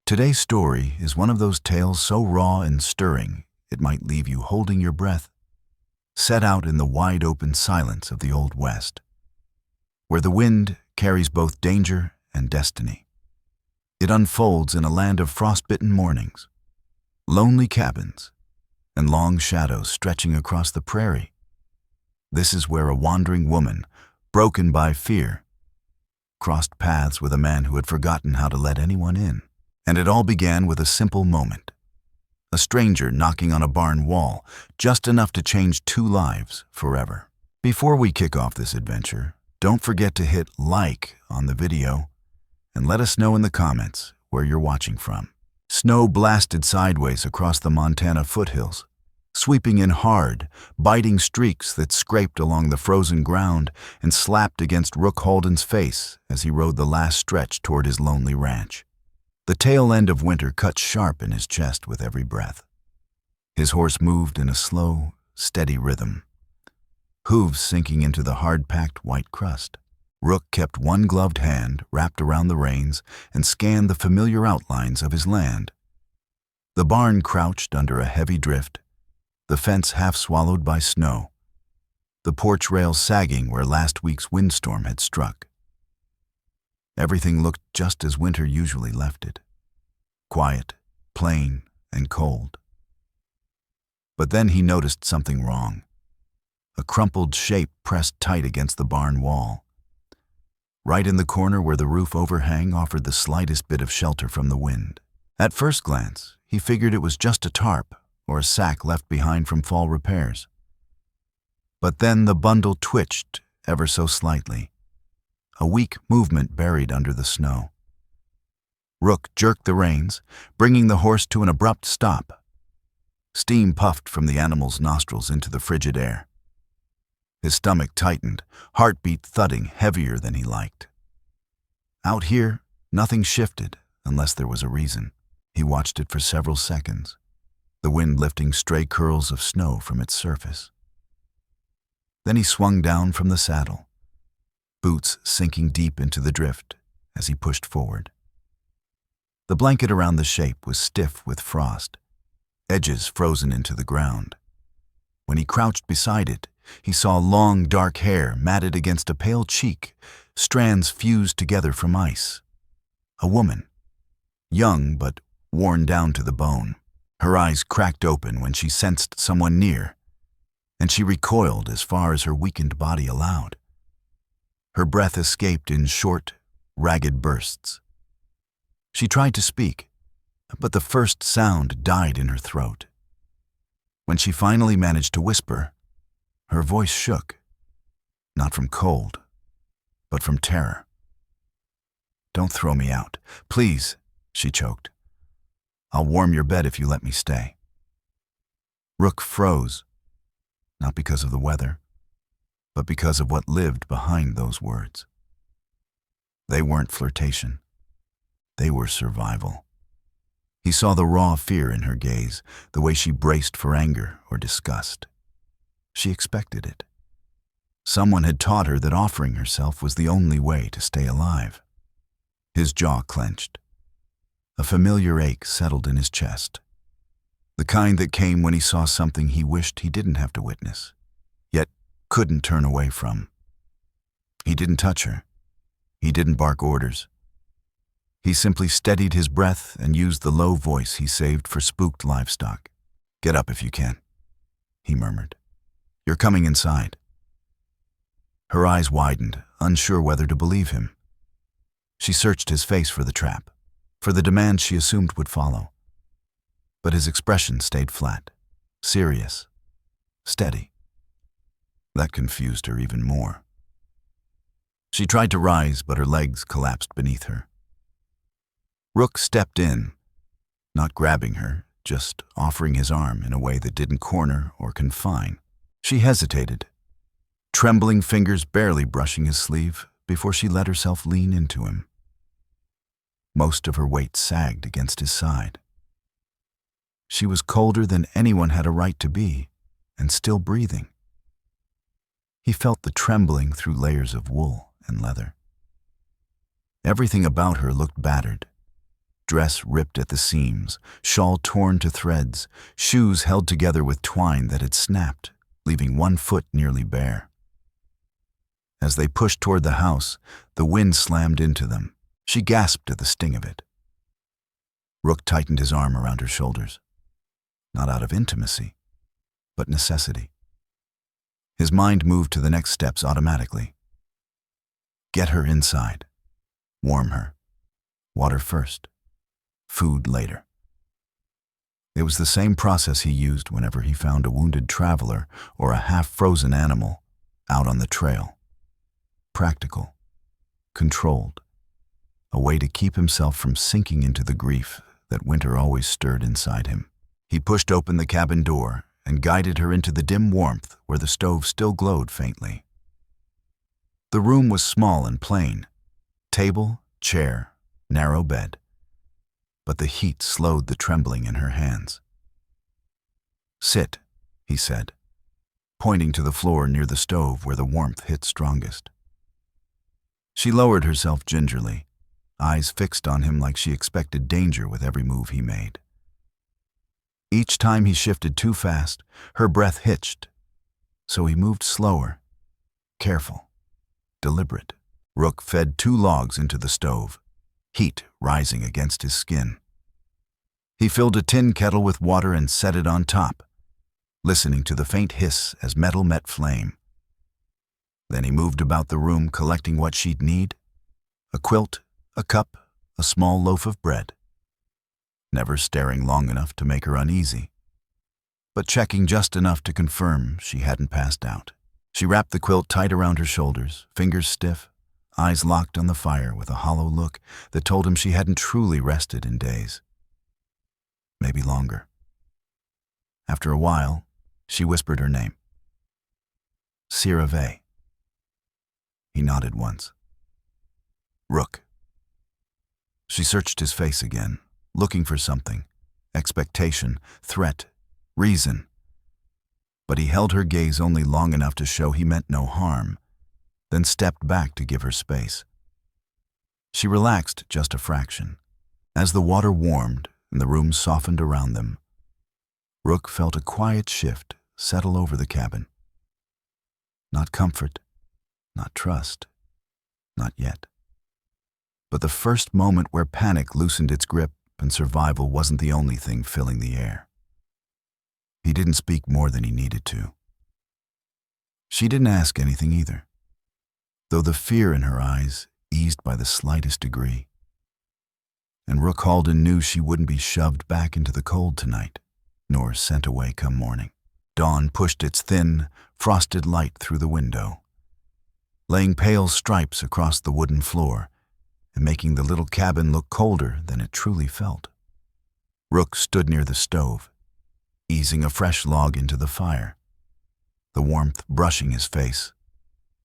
Today's story is one of those tales so raw and stirring it might leave you holding your breath, set out in the wide-open silence of the Old West, where the wind carries both danger and destiny. It unfolds in a land of frostbitten mornings, lonely cabins, and long shadows stretching across the prairie. This is where a wandering woman, broken by fear, crossed paths with a man who had forgotten how to let anyone in. And it all began with a simple moment. A stranger knocking on a barn wall, just enough to change two lives forever. Before we kick off this adventure, don't forget to hit like on the video and let us know in the comments where you're watching from. Snow blasted sideways across the Montana foothills, sweeping in hard, biting streaks that scraped along the frozen ground and slapped against Rook Halden's face as he rode the last stretch toward his lonely ranch. The tail end of winter cut sharp in his chest with every breath. His horse moved in a slow, steady rhythm, hooves sinking into the hard-packed white crust. Rook kept one gloved hand wrapped around the reins and scanned the familiar outlines of his land. The barn crouched under a heavy drift, the fence half swallowed by snow, the porch rails sagging where last week's windstorm had struck. Everything looked just as winter usually left it, quiet, plain, and cold. But then he noticed something wrong. A crumpled shape pressed tight against the barn wall, right in the corner where the roof overhang offered the slightest bit of shelter from the wind. At first glance, he figured it was just a tarp or a sack left behind from fall repairs. But then the bundle twitched ever so slightly, a weak movement buried under the snow. Rook jerked the reins, bringing the horse to an abrupt stop. Steam puffed from the animal's nostrils into the frigid air. His stomach tightened, heartbeat thudding heavier than he liked. Out here, nothing shifted unless there was a reason. He watched it for several seconds, the wind lifting stray curls of snow from its surface. Then he swung down from the saddle, boots sinking deep into the drift as he pushed forward. The blanket around the shape was stiff with frost, edges frozen into the ground. When he crouched beside it, he saw long, dark hair matted against a pale cheek, strands fused together from ice. A woman, young but worn down to the bone. Her eyes cracked open when she sensed someone near, and she recoiled as far as her weakened body allowed. Her breath escaped in short, ragged bursts. She tried to speak, but the first sound died in her throat. When she finally managed to whisper, her voice shook, not from cold, but from terror. "Don't throw me out, please," she choked. "I'll warm your bed if you let me stay." Rook froze, not because of the weather, but because of what lived behind those words. They weren't flirtation. They were survival. He saw the raw fear in her gaze, the way she braced for anger or disgust. She expected it. Someone had taught her that offering herself was the only way to stay alive. His jaw clenched. A familiar ache settled in his chest, the kind that came when he saw something he wished he didn't have to witness, yet couldn't turn away from. He didn't touch her. He didn't bark orders. He simply steadied his breath and used the low voice he saved for spooked livestock. "Get up if you can," he murmured. "You're coming inside." Her eyes widened, unsure whether to believe him. She searched his face for the trap, for the demand she assumed would follow. But his expression stayed flat, serious, steady. That confused her even more. She tried to rise, but her legs collapsed beneath her. Rook stepped in, not grabbing her, just offering his arm in a way that didn't corner or confine. She hesitated, trembling fingers barely brushing his sleeve before she let herself lean into him. Most of her weight sagged against his side. She was colder than anyone had a right to be, and still breathing. He felt the trembling through layers of wool and leather. Everything about her looked battered, dress ripped at the seams, shawl torn to threads, shoes held together with twine that had snapped, leaving one foot nearly bare. As they pushed toward the house, the wind slammed into them. She gasped at the sting of it. Rook tightened his arm around her shoulders, not out of intimacy, but necessity. His mind moved to the next steps automatically. Get her inside. Warm her. Water first. Food later. It was the same process he used whenever he found a wounded traveler or a half-frozen animal out on the trail. Practical. Controlled. A way to keep himself from sinking into the grief that winter always stirred inside him. He pushed open the cabin door and guided her into the dim warmth where the stove still glowed faintly. The room was small and plain. Table, chair, narrow bed. But the heat slowed the trembling in her hands. Sit, he said, pointing to the floor near the stove where the warmth hit strongest. She lowered herself gingerly, eyes fixed on him like she expected danger with every move he made. Each time he shifted too fast, her breath hitched, so he moved slower, careful, deliberate. Rook fed 2 logs into the stove, heat rising against his skin. He filled a tin kettle with water and set it on top, listening to the faint hiss as metal met flame. Then he moved about the room collecting what she'd need: a quilt, a cup, a small loaf of bread. Never staring long enough to make her uneasy, but checking just enough to confirm she hadn't passed out. She wrapped the quilt tight around her shoulders, fingers stiff, eyes locked on the fire with a hollow look that told him she hadn't truly rested in days. Maybe longer. After a while, she whispered her name. Sira Vey. He nodded once. Rook. She searched his face again, looking for something: expectation, threat, reason. But he held her gaze only long enough to show he meant no harm, then stepped back to give her space. She relaxed just a fraction. As the water warmed and the room softened around them, Rook felt a quiet shift settle over the cabin. Not comfort, not trust, not yet. But the first moment where panic loosened its grip and survival wasn't the only thing filling the air. He didn't speak more than he needed to. She didn't ask anything either, though the fear in her eyes eased by the slightest degree. And Rook Halden knew she wouldn't be shoved back into the cold tonight, nor sent away come morning. Dawn pushed its thin, frosted light through the window, laying pale stripes across the wooden floor and making the little cabin look colder than it truly felt. Rook stood near the stove, easing a fresh log into the fire, the warmth brushing his face,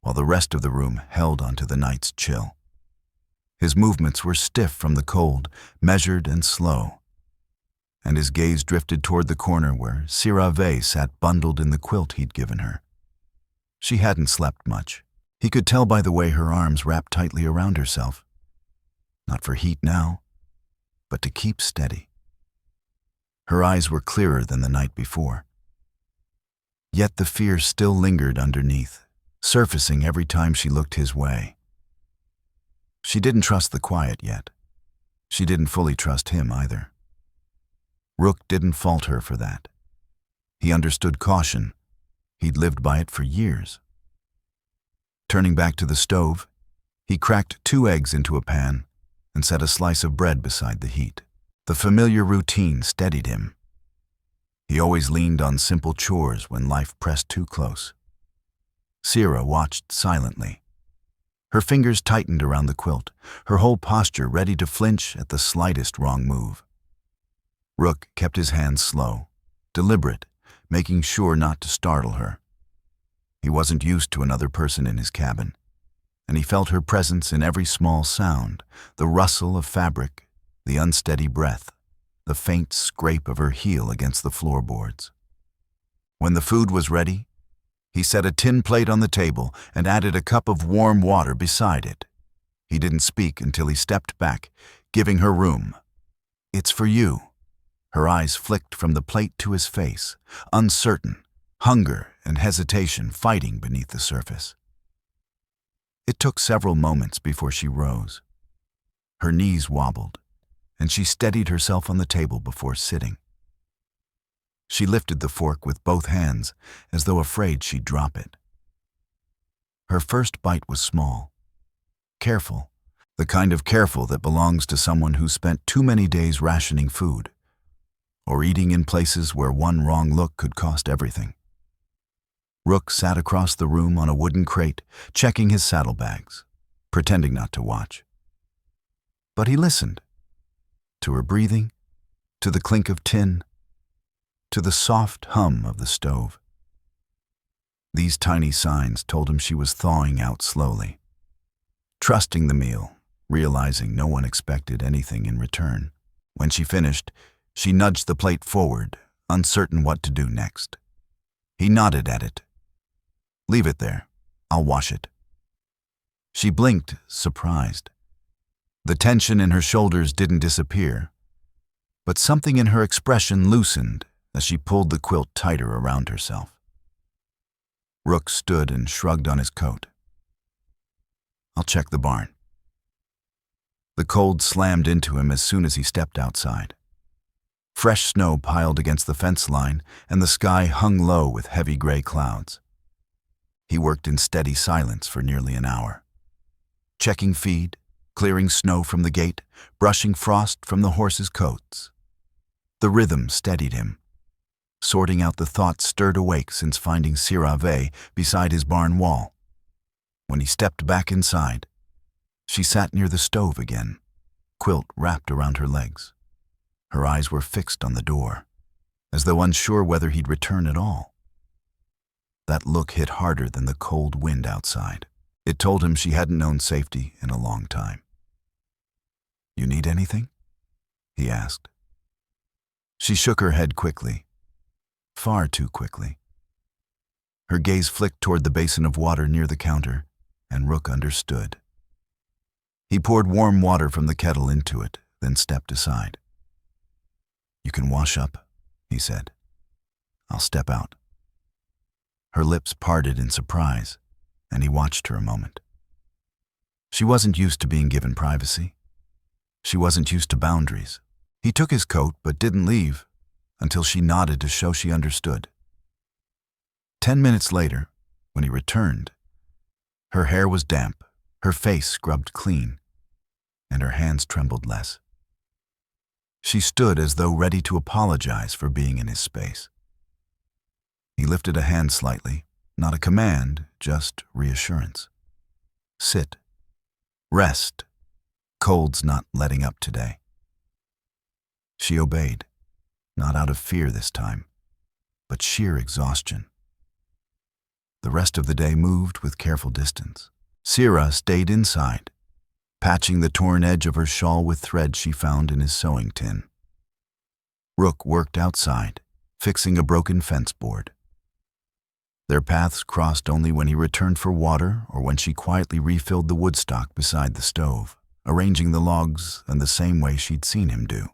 while the rest of the room held onto the night's chill. His movements were stiff from the cold, measured and slow, and his gaze drifted toward the corner where Sira Vey sat bundled in the quilt he'd given her. She hadn't slept much. He could tell by the way her arms wrapped tightly around herself. Not for heat now, but to keep steady. Her eyes were clearer than the night before. Yet the fear still lingered underneath, surfacing every time she looked his way. She didn't trust the quiet yet. She didn't fully trust him either. Rook didn't fault her for that. He understood caution. He'd lived by it for years. Turning back to the stove, he cracked 2 eggs into a pan and set a slice of bread beside the heat. The familiar routine steadied him. He always leaned on simple chores when life pressed too close. Sira watched silently. Her fingers tightened around the quilt, her whole posture ready to flinch at the slightest wrong move. Rook kept his hands slow, deliberate, making sure not to startle her. He wasn't used to another person in his cabin, and he felt her presence in every small sound: the rustle of fabric, the unsteady breath, the faint scrape of her heel against the floorboards. When the food was ready, he set a tin plate on the table and added a cup of warm water beside it. He didn't speak until he stepped back, giving her room, It's for you. Her eyes flicked from the plate to his face, uncertain, hunger and hesitation fighting beneath the surface. It took several moments before she rose. Her knees wobbled, and she steadied herself on the table before sitting. She lifted the fork with both hands, as though afraid she'd drop it. Her first bite was small, careful, the kind of careful that belongs to someone who spent too many days rationing food, or eating in places where one wrong look could cost everything. Rook sat across the room on a wooden crate, checking his saddlebags, pretending not to watch. But he listened, to her breathing, to the clink of tin, to the soft hum of the stove. These tiny signs told him she was thawing out slowly, trusting the meal, realizing no one expected anything in return. When she finished, she nudged the plate forward, uncertain what to do next. He nodded at it. "Leave it there. I'll wash it." She blinked, surprised. The tension in her shoulders didn't disappear, but something in her expression loosened as she pulled the quilt tighter around herself. Rook stood and shrugged on his coat. "I'll check the barn." The cold slammed into him as soon as he stepped outside. Fresh snow piled against the fence line, and the sky hung low with heavy gray clouds. He worked in steady silence for nearly an hour, checking feed, clearing snow from the gate, brushing frost from the horses' coats. The rhythm steadied him, sorting out the thoughts stirred awake since finding Sira Vey beside his barn wall. When he stepped back inside, she sat near the stove again, quilt wrapped around her legs. Her eyes were fixed on the door, as though unsure whether he'd return at all. That look hit harder than the cold wind outside. It told him she hadn't known safety in a long time. "You need anything?" he asked. She shook her head quickly, far too quickly. Her gaze flicked toward the basin of water near the counter, and Rook understood. He poured warm water from the kettle into it, then stepped aside. "You can wash up," he said. "I'll step out." Her lips parted in surprise, and he watched her a moment. She wasn't used to being given privacy. She wasn't used to boundaries. He took his coat but didn't leave until she nodded to show she understood. 10 minutes later, when he returned, her hair was damp, her face scrubbed clean, and her hands trembled less. She stood as though ready to apologize for being in his space. He lifted a hand slightly, not a command, just reassurance. "Sit. Rest. Cold's not letting up today." She obeyed, not out of fear this time, but sheer exhaustion. The rest of the day moved with careful distance. Sira stayed inside, patching the torn edge of her shawl with thread she found in his sewing tin. Rook worked outside, fixing a broken fence board. Their paths crossed only when he returned for water or when she quietly refilled the woodstock beside the stove, arranging the logs in the same way she'd seen him do.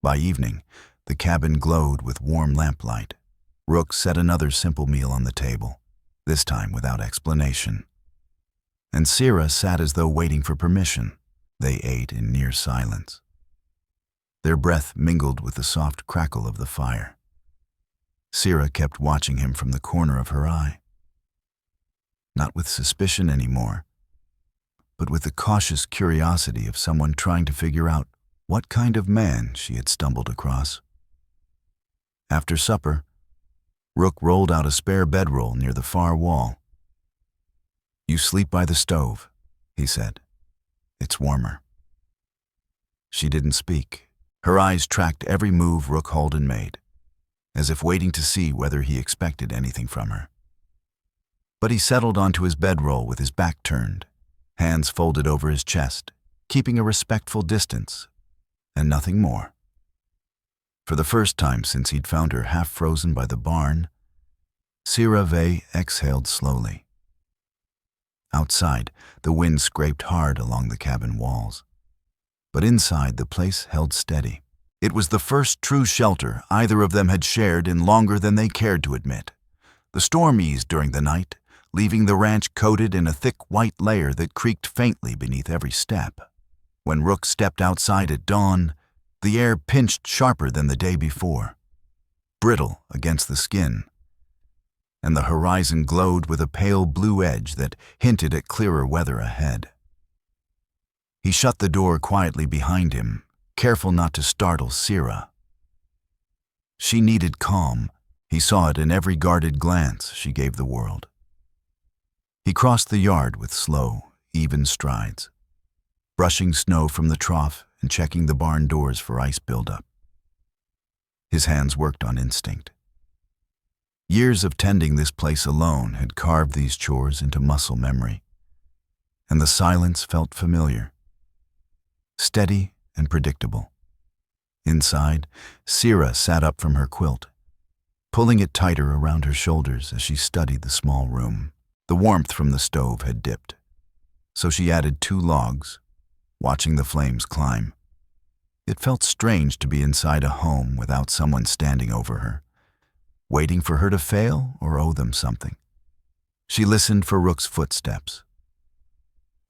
By evening, the cabin glowed with warm lamplight. Rook set another simple meal on the table, this time without explanation. And Sira sat as though waiting for permission. They ate in near silence. Their breath mingled with the soft crackle of the fire. Sira kept watching him from the corner of her eye. Not with suspicion anymore, but with the cautious curiosity of someone trying to figure out what kind of man she had stumbled across. After supper, Rook rolled out a spare bedroll near the far wall. "You sleep by the stove," he said. "It's warmer." She didn't speak. Her eyes tracked every move Rook Halden made, as if waiting to see whether he expected anything from her. But he settled onto his bedroll with his back turned, hands folded over his chest, keeping a respectful distance, and nothing more. For the first time since he'd found her half frozen by the barn, Sira Vey exhaled slowly. Outside, the wind scraped hard along the cabin walls, but inside the place held steady. It was the first true shelter either of them had shared in longer than they cared to admit. The storm eased during the night, leaving the ranch coated in a thick white layer that creaked faintly beneath every step. When Rook stepped outside at dawn, the air pinched sharper than the day before, brittle against the skin, and the horizon glowed with a pale blue edge that hinted at clearer weather ahead. He shut the door quietly behind him, careful not to startle Sira. She needed calm. He saw it in every guarded glance she gave the world. He crossed the yard with slow, even strides, brushing snow from the trough and checking the barn doors for ice buildup. His hands worked on instinct. Years of tending this place alone had carved these chores into muscle memory, and the silence felt familiar, steady and predictable. Inside, Sira sat up from her quilt, pulling it tighter around her shoulders as she studied the small room. The warmth from the stove had dipped, so she added 2 logs, watching the flames climb. It felt strange to be inside a home without someone standing over her, waiting for her to fail or owe them something. She listened for Rook's footsteps,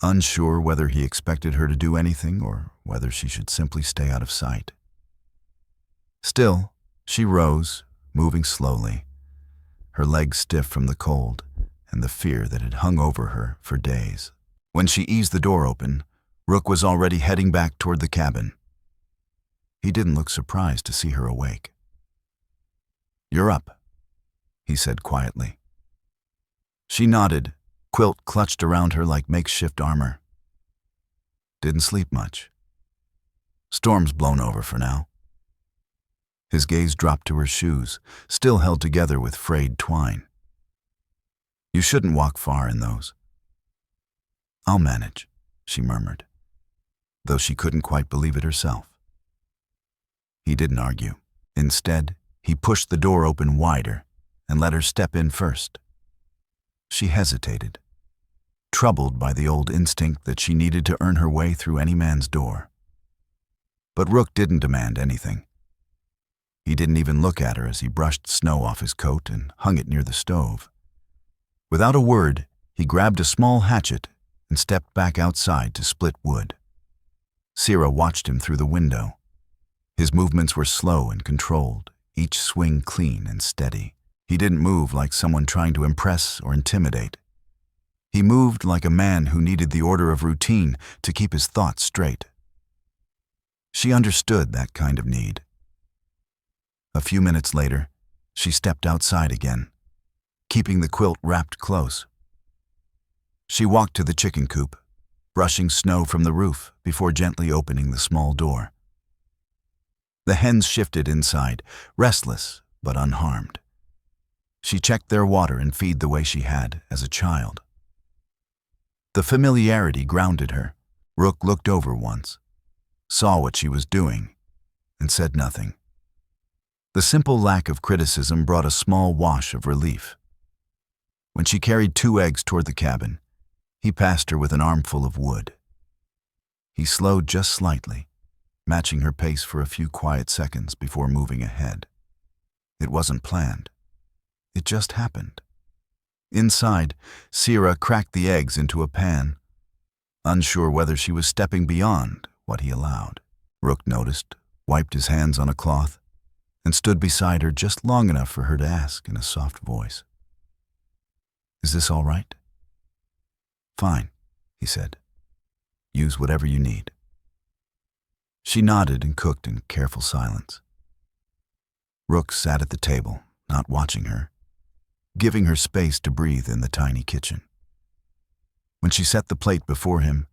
unsure whether he expected her to do anything or whether she should simply stay out of sight. Still, she rose, moving slowly, her legs stiff from the cold and the fear that had hung over her for days. When she eased the door open, Rook was already heading back toward the cabin. He didn't look surprised to see her awake. "You're up," he said quietly. She nodded, quilt clutched around her like makeshift armor. "Didn't sleep much. Storm's blown over for now." His gaze dropped to her shoes, still held together with frayed twine. "You shouldn't walk far in those." "I'll manage," she murmured, though she couldn't quite believe it herself. He didn't argue. Instead, he pushed the door open wider and let her step in first. She hesitated, troubled by the old instinct that she needed to earn her way through any man's door. But Rook didn't demand anything. He didn't even look at her as he brushed snow off his coat and hung it near the stove. Without a word, he grabbed a small hatchet and stepped back outside to split wood. Sira watched him through the window. His movements were slow and controlled, each swing clean and steady. He didn't move like someone trying to impress or intimidate. He moved like a man who needed the order of routine to keep his thoughts straight. She understood that kind of need. A few minutes later, she stepped outside again, keeping the quilt wrapped close. She walked to the chicken coop, brushing snow from the roof before gently opening the small door. The hens shifted inside, restless but unharmed. She checked their water and feed the way she had as a child. The familiarity grounded her. Rook looked over once, saw what she was doing, and said nothing. The simple lack of criticism brought a small wash of relief. When she carried 2 eggs toward the cabin, he passed her with an armful of wood. He slowed just slightly, matching her pace for a few quiet seconds before moving ahead. It wasn't planned. It just happened. Inside, Sira cracked the eggs into a pan, unsure whether she was stepping beyond what he allowed. Rook noticed, wiped his hands on a cloth, and stood beside her just long enough for her to ask in a soft voice, "Is this all right?" "Fine," he said. "Use whatever you need." She nodded and cooked in careful silence. Rook sat at the table, not watching her, giving her space to breathe in the tiny kitchen. When she set the plate before him,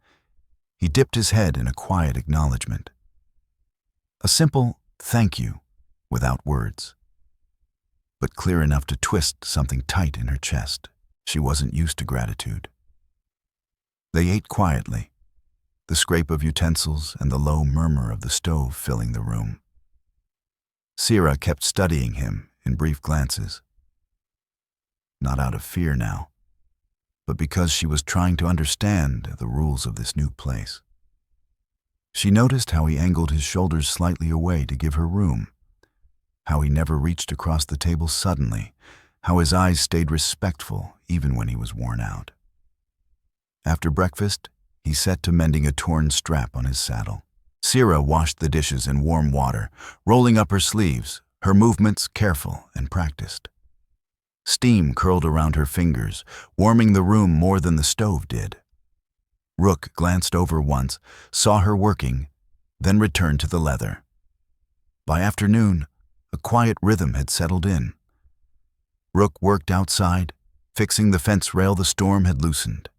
he dipped his head in a quiet acknowledgement. A simple thank you, without words, but clear enough to twist something tight in her chest. She wasn't used to gratitude. They ate quietly, the scrape of utensils and the low murmur of the stove filling the room. Sira kept studying him in brief glances. Not out of fear now, but because she was trying to understand the rules of this new place. She noticed how he angled his shoulders slightly away to give her room, how he never reached across the table suddenly, how his eyes stayed respectful even when he was worn out. After breakfast, he set to mending a torn strap on his saddle. Sira washed the dishes in warm water, rolling up her sleeves, her movements careful and practiced. Steam curled around her fingers, warming the room more than the stove did. Rook glanced over once, saw her working, then returned to the leather. By afternoon, a quiet rhythm had settled in. Rook worked outside, fixing the fence rail the storm had loosened.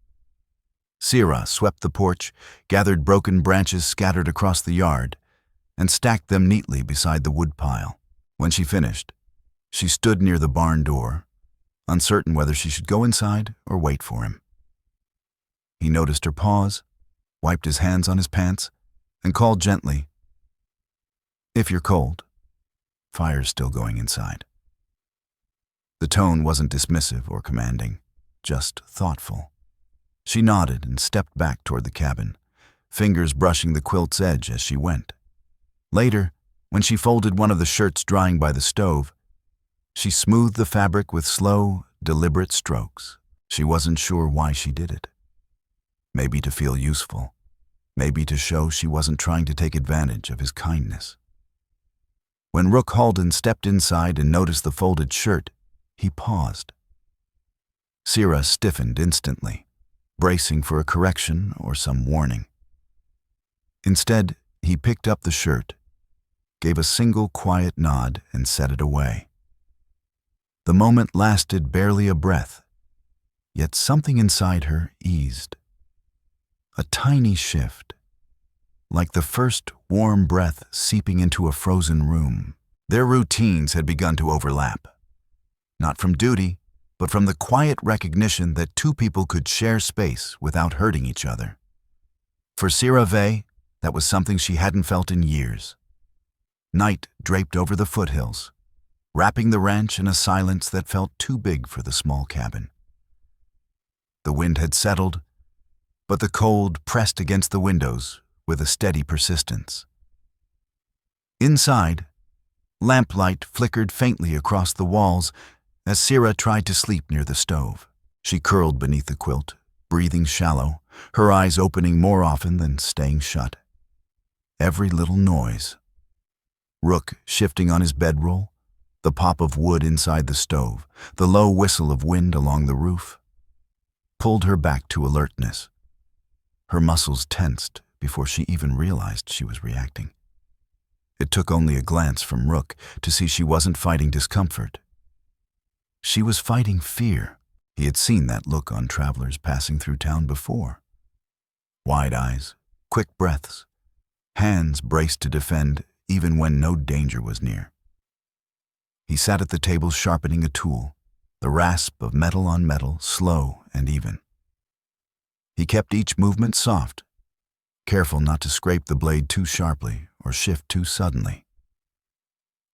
Sira swept the porch, gathered broken branches scattered across the yard, and stacked them neatly beside the woodpile. When she finished, she stood near the barn door, uncertain whether she should go inside or wait for him. He noticed her pause, wiped his hands on his pants, and called gently, "If you're cold, fire's still going inside." The tone wasn't dismissive or commanding, just thoughtful. She nodded and stepped back toward the cabin, fingers brushing the quilt's edge as she went. Later, when she folded one of the shirts drying by the stove, she smoothed the fabric with slow, deliberate strokes. She wasn't sure why she did it. Maybe to feel useful, maybe to show she wasn't trying to take advantage of his kindness. When Rook Halden stepped inside and noticed the folded shirt, he paused. Sira stiffened instantly, bracing for a correction or some warning. Instead, he picked up the shirt, gave a single quiet nod, and set it away. The moment lasted barely a breath, yet something inside her eased. A tiny shift, like the first warm breath seeping into a frozen room. Their routines had begun to overlap, not from duty, but from the quiet recognition that two people could share space without hurting each other. For Sira Vey, that was something she hadn't felt in years. Night draped over the foothills, wrapping the ranch in a silence that felt too big for the small cabin. The wind had settled, but the cold pressed against the windows with a steady persistence. Inside, lamplight flickered faintly across the walls as Sira tried to sleep near the stove. She curled beneath the quilt, breathing shallow, her eyes opening more often than staying shut. Every little noise, Rook shifting on his bedroll, the pop of wood inside the stove, the low whistle of wind along the roof, pulled her back to alertness. Her muscles tensed before she even realized she was reacting. It took only a glance from Rook to see she wasn't fighting discomfort. She was fighting fear. He had seen that look on travelers passing through town before. Wide eyes, quick breaths, hands braced to defend even when no danger was near. He sat at the table sharpening a tool, the rasp of metal on metal, slow and even. He kept each movement soft, careful not to scrape the blade too sharply or shift too suddenly.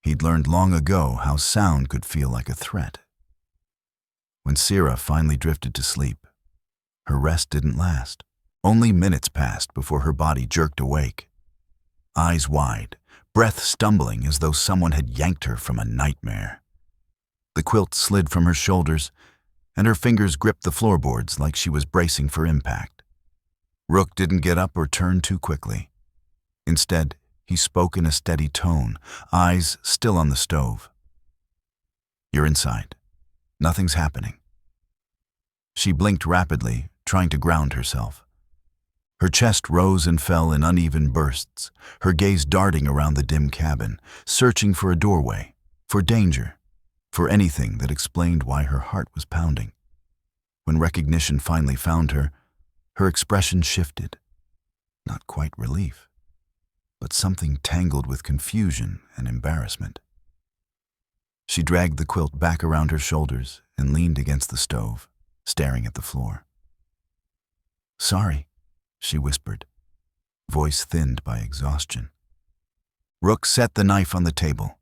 He'd learned long ago how sound could feel like a threat. When Sira finally drifted to sleep, her rest didn't last. Only minutes passed before her body jerked awake. Eyes wide, breath stumbling as though someone had yanked her from a nightmare. The quilt slid from her shoulders, and her fingers gripped the floorboards like she was bracing for impact. Rook didn't get up or turn too quickly. Instead, he spoke in a steady tone, eyes still on the stove. "You're inside. Nothing's happening." She blinked rapidly, trying to ground herself. Her chest rose and fell in uneven bursts, her gaze darting around the dim cabin, searching for a doorway, for danger, for anything that explained why her heart was pounding. When recognition finally found her, her expression shifted. Not quite relief, but something tangled with confusion and embarrassment. She dragged the quilt back around her shoulders and leaned against the stove, staring at the floor. "Sorry," she whispered, voice thinned by exhaustion. Rook set the knife on the table,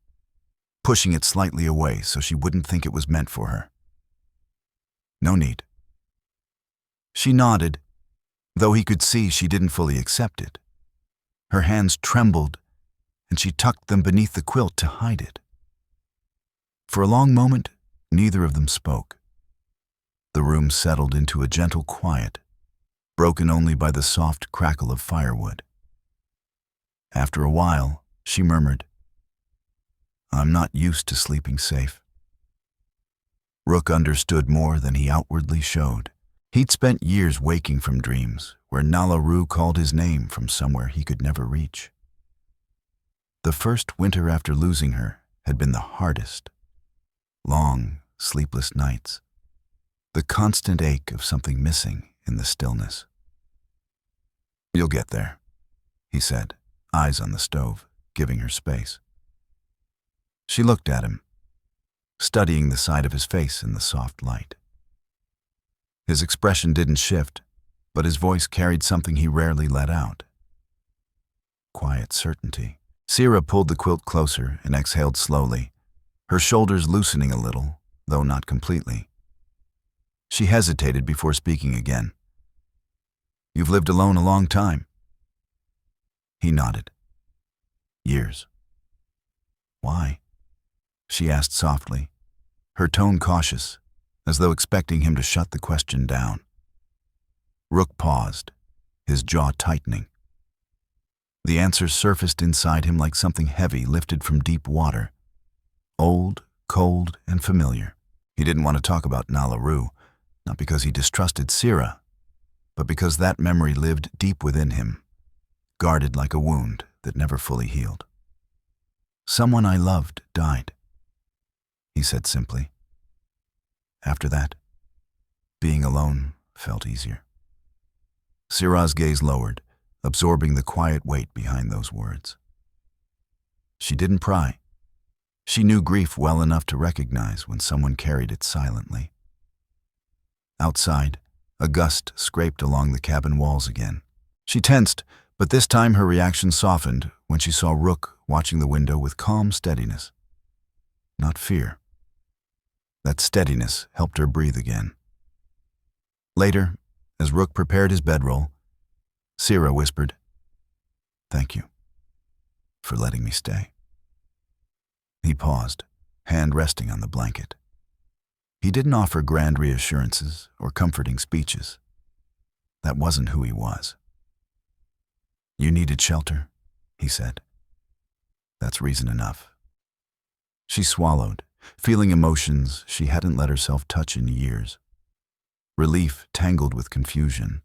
pushing it slightly away so she wouldn't think it was meant for her. "No need." She nodded, though he could see she didn't fully accept it. Her hands trembled, and she tucked them beneath the quilt to hide it. For a long moment, neither of them spoke. The room settled into a gentle quiet, broken only by the soft crackle of firewood. After a while, she murmured, "I'm not used to sleeping safe." Rook understood more than he outwardly showed. He'd spent years waking from dreams where Nala Roo called his name from somewhere he could never reach. The first winter after losing her had been the hardest. Long, sleepless nights. The constant ache of something missing in the stillness. "You'll get there," he said, eyes on the stove, giving her space. She looked at him, studying the side of his face in the soft light. His expression didn't shift, but his voice carried something he rarely let out. Quiet certainty. Sira pulled the quilt closer and exhaled slowly, her shoulders loosening a little, though not completely. She hesitated before speaking again. "You've lived alone a long time." He nodded. "Years." "Why?" she asked softly, her tone cautious, as though expecting him to shut the question down. Rook paused, his jaw tightening. The answer surfaced inside him like something heavy lifted from deep water. Old, cold, and familiar. He didn't want to talk about Nala Roo, not because he distrusted Sira, but because that memory lived deep within him, guarded like a wound that never fully healed. "Someone I loved died," he said simply. After that, being alone felt easier. Sira's gaze lowered, absorbing the quiet weight behind those words. She didn't pry. She knew grief well enough to recognize when someone carried it silently. Outside, a gust scraped along the cabin walls again. She tensed, but this time her reaction softened when she saw Rook watching the window with calm steadiness. Not fear. That steadiness helped her breathe again. Later, as Rook prepared his bedroll, Sira whispered, "Thank you for letting me stay." He paused, hand resting on the blanket. He didn't offer grand reassurances or comforting speeches. That wasn't who he was. "You needed shelter," he said. "That's reason enough." She swallowed, feeling emotions she hadn't let herself touch in years. Relief tangled with confusion.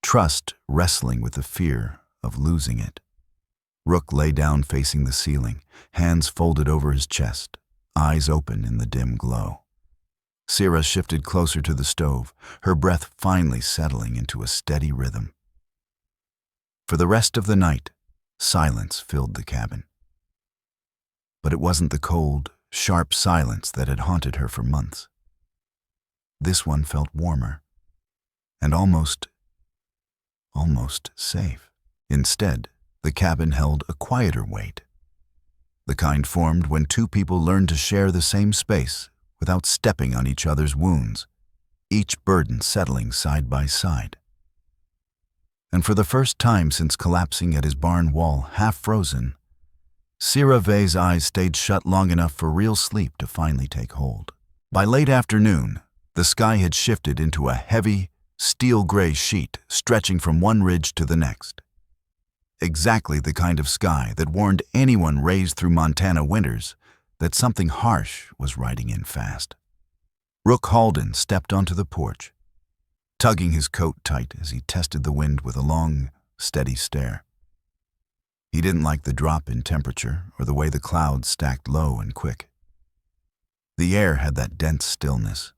Trust wrestling with the fear of losing it. Rook lay down facing the ceiling, hands folded over his chest, eyes open in the dim glow. Sira shifted closer to the stove, her breath finally settling into a steady rhythm. For the rest of the night, silence filled the cabin. But it wasn't the cold, sharp silence that had haunted her for months. This one felt warmer and almost safe. Instead, the cabin held a quieter weight, the kind formed when two people learn to share the same space without stepping on each other's wounds, each burden settling side by side. And for the first time since collapsing at his barn wall half frozen, Sira Vey's eyes stayed shut long enough for real sleep to finally take hold. By late afternoon, the sky had shifted into a heavy, steel-gray sheet stretching from one ridge to the next. Exactly the kind of sky that warned anyone raised through Montana winters that something harsh was riding in fast. Rook Halden stepped onto the porch, tugging his coat tight as he tested the wind with a long, steady stare. He didn't like the drop in temperature or the way the clouds stacked low and quick. The air had that dense stillness.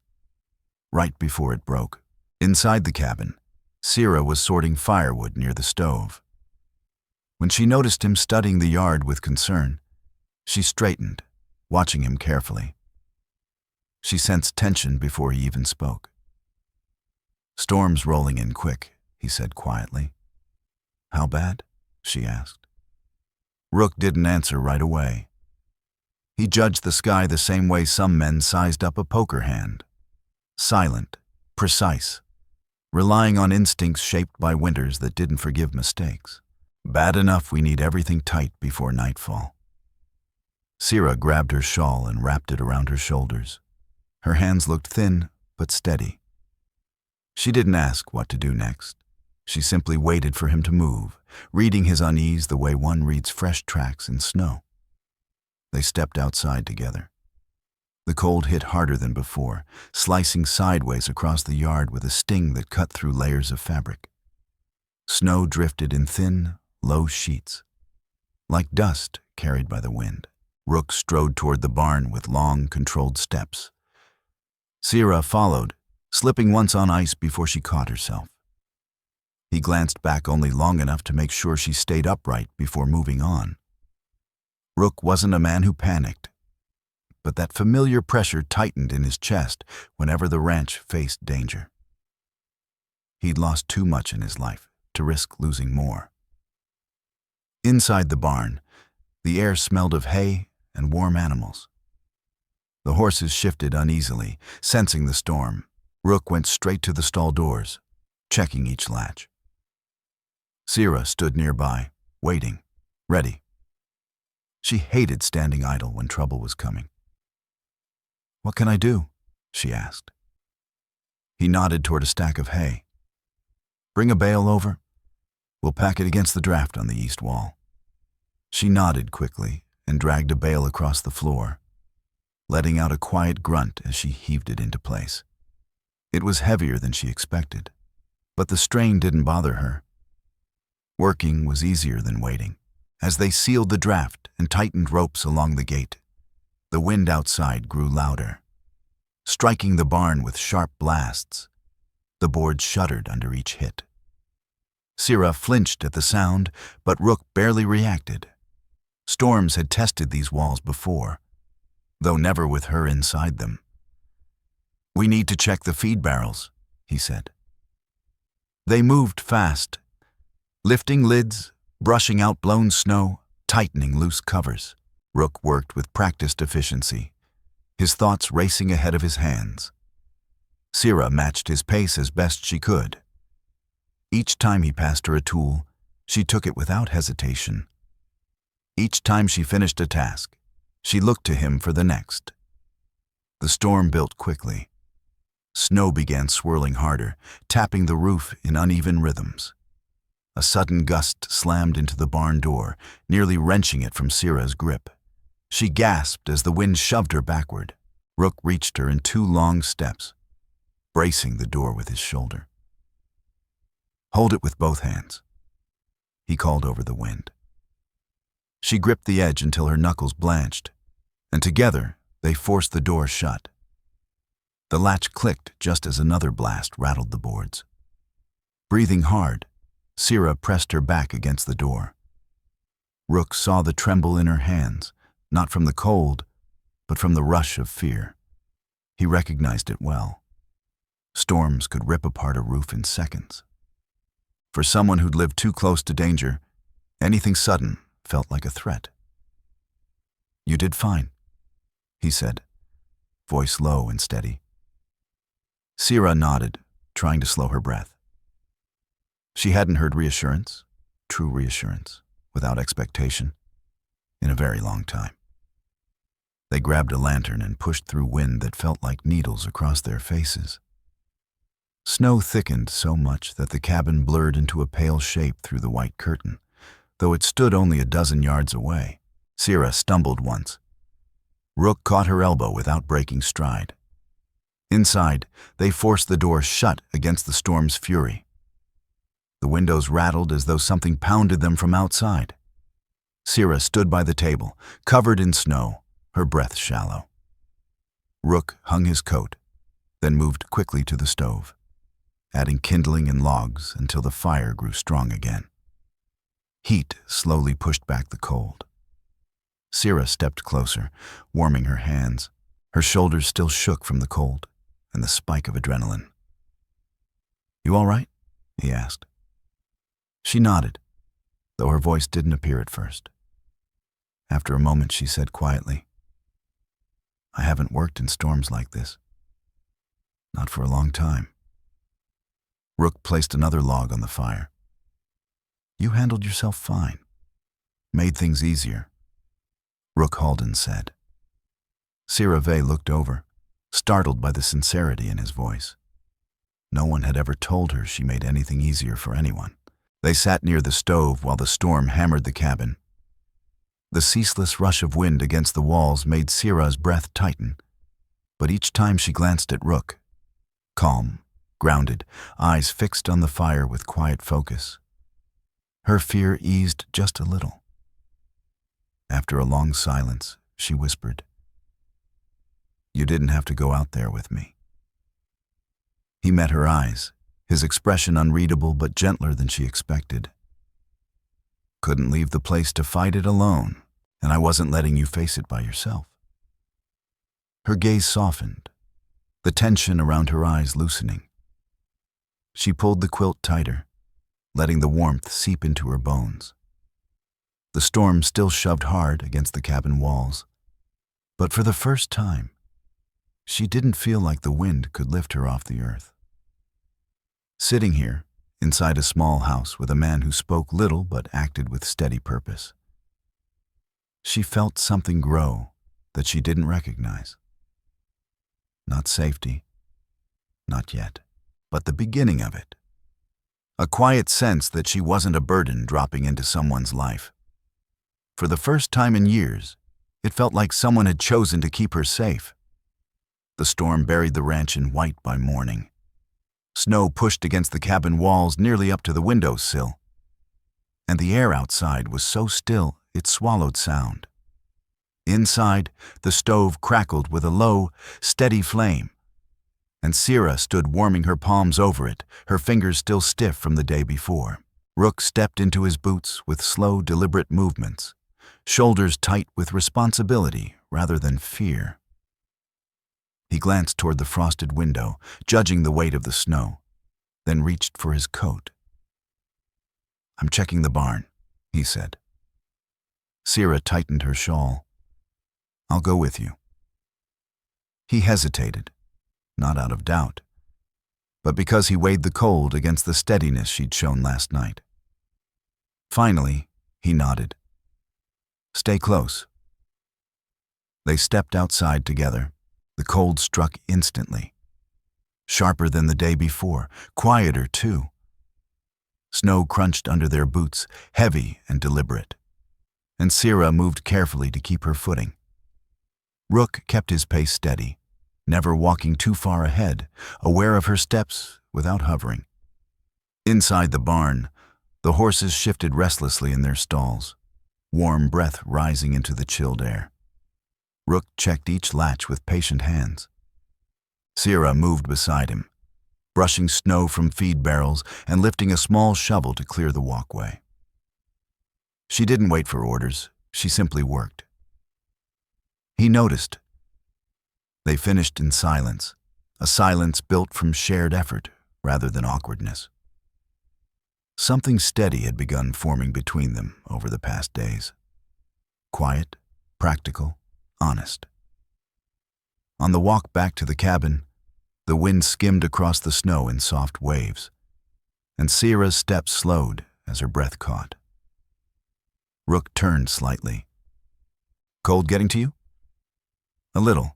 Right before it broke, inside the cabin, Sira was sorting firewood near the stove. When she noticed him studying the yard with concern, she straightened, watching him carefully. She sensed tension before he even spoke. "Storm's rolling in quick," he said quietly. "How bad?" she asked. Rook didn't answer right away. He judged the sky the same way some men sized up a poker hand. Silent, precise, relying on instincts shaped by winters that didn't forgive mistakes. Bad enough we need everything tight before nightfall. Sira grabbed her shawl and wrapped it around her shoulders. Her hands looked thin, but steady. She didn't ask what to do next. She simply waited for him to move, reading his unease the way one reads fresh tracks in snow. They stepped outside together. The cold hit harder than before, slicing sideways across the yard with a sting that cut through layers of fabric. Snow drifted in thin, low sheets, like dust carried by the wind. Rook strode toward the barn with long, controlled steps. Sira followed, slipping once on ice before she caught herself. He glanced back only long enough to make sure she stayed upright before moving on. Rook wasn't a man who panicked, but that familiar pressure tightened in his chest whenever the ranch faced danger. He'd lost too much in his life to risk losing more. Inside the barn, the air smelled of hay and warm animals. The horses shifted uneasily, sensing the storm. Rook went straight to the stall doors, checking each latch. Sira stood nearby, waiting, ready. She hated standing idle when trouble was coming. "What can I do?" she asked. He nodded toward a stack of hay. "Bring a bale over. We'll pack it against the draft on the east wall." She nodded quickly and dragged a bale across the floor, letting out a quiet grunt as she heaved it into place. It was heavier than she expected, but the strain didn't bother her. Working was easier than waiting. As they sealed the draft and tightened ropes along the gate, the wind outside grew louder, striking the barn with sharp blasts. The boards shuddered under each hit. Sira flinched at the sound, but Rook barely reacted. Storms had tested these walls before, though never with her inside them. "We need to check the feed barrels," he said. They moved fast, lifting lids, brushing out blown snow, tightening loose covers. Rook worked with practiced efficiency, his thoughts racing ahead of his hands. Sira matched his pace as best she could. Each time he passed her a tool, she took it without hesitation. Each time she finished a task, she looked to him for the next. The storm built quickly. Snow began swirling harder, tapping the roof in uneven rhythms. A sudden gust slammed into the barn door, nearly wrenching it from Sira's grip. She gasped as the wind shoved her backward. Rook reached her in 2 long steps, bracing the door with his shoulder. "Hold it with both hands," he called over the wind. She gripped the edge until her knuckles blanched, and together they forced the door shut. The latch clicked just as another blast rattled the boards. Breathing hard, Sira pressed her back against the door. Rook saw the tremble in her hands, not from the cold, but from the rush of fear. He recognized it well. Storms could rip apart a roof in seconds. For someone who'd lived too close to danger, anything sudden felt like a threat. "You did fine," he said, voice low and steady. Sira nodded, trying to slow her breath. She hadn't heard reassurance, true reassurance, without expectation, in a very long time. They grabbed a lantern and pushed through wind that felt like needles across their faces. Snow thickened so much that the cabin blurred into a pale shape through the white curtain, though it stood only a dozen yards away. Sira stumbled once. Rook caught her elbow without breaking stride. Inside, they forced the door shut against the storm's fury. The windows rattled as though something pounded them from outside. Sira stood by the table, covered in snow, her breath shallow. Rook hung his coat, then moved quickly to the stove, adding kindling and logs until the fire grew strong again. Heat slowly pushed back the cold. Sira stepped closer, warming her hands. Her shoulders still shook from the cold and the spike of adrenaline. "You all right?" he asked. She nodded, though her voice didn't appear at first. After a moment, she said quietly, "I haven't worked in storms like this. Not for a long time." Rook placed another log on the fire. You handled yourself fine. Made things easier, Rook Halden said. Sira Vey looked over, startled by the sincerity in his voice. No one had ever told her she made anything easier for anyone. They sat near the stove while the storm hammered the cabin. The ceaseless rush of wind against the walls made Sira's breath tighten, but each time she glanced at Rook, calm, grounded, eyes fixed on the fire with quiet focus, her fear eased just a little. After a long silence, she whispered, "You didn't have to go out there with me." He met her eyes, his expression unreadable but gentler than she expected. "Couldn't leave the place to fight it alone, and I wasn't letting you face it by yourself." Her gaze softened, the tension around her eyes loosening. She pulled the quilt tighter, letting the warmth seep into her bones. The storm still shoved hard against the cabin walls, but for the first time, she didn't feel like the wind could lift her off the earth. Sitting here, inside a small house with a man who spoke little but acted with steady purpose, she felt something grow that she didn't recognize. Not safety, not yet, but the beginning of it. A quiet sense that she wasn't a burden dropping into someone's life. For the first time in years, it felt like someone had chosen to keep her safe. The storm buried the ranch in white by morning. Snow pushed against the cabin walls nearly up to the windowsill, and the air outside was so still it swallowed sound. Inside, the stove crackled with a low, steady flame, and Sira stood warming her palms over it, her fingers still stiff from the day before. Rook stepped into his boots with slow, deliberate movements, shoulders tight with responsibility rather than fear. He glanced toward the frosted window, judging the weight of the snow, then reached for his coat. "I'm checking the barn," he said. Sira tightened her shawl. "I'll go with you." He hesitated, not out of doubt, but because he weighed the cold against the steadiness she'd shown last night. Finally, he nodded. "Stay close." They stepped outside together. The cold struck instantly. Sharper than the day before, quieter too. Snow crunched under their boots, heavy and deliberate, and Sira moved carefully to keep her footing. Rook kept his pace steady, never walking too far ahead, aware of her steps without hovering. Inside the barn, the horses shifted restlessly in their stalls, warm breath rising into the chilled air. Rook checked each latch with patient hands. Sira moved beside him, brushing snow from feed barrels and lifting a small shovel to clear the walkway. She didn't wait for orders, she simply worked. He noticed. They finished in silence, a silence built from shared effort rather than awkwardness. Something steady had begun forming between them over the past days. Quiet, practical, honest. On the walk back to the cabin, the wind skimmed across the snow in soft waves, and Sira's steps slowed as her breath caught. Rook turned slightly. "Cold getting to you?" "A little,"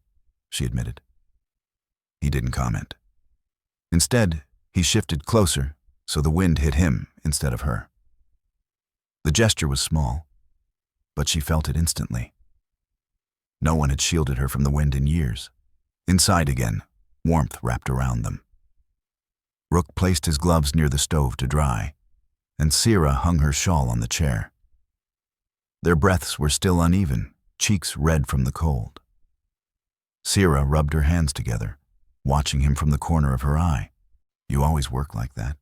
she admitted. He didn't comment. Instead, he shifted closer so the wind hit him instead of her. The gesture was small, but she felt it instantly. No one had shielded her from the wind in years. Inside again, warmth wrapped around them. Rook placed his gloves near the stove to dry, and Sira hung her shawl on the chair. Their breaths were still uneven, cheeks red from the cold. Sira rubbed her hands together, watching him from the corner of her eye. "You always work like that?"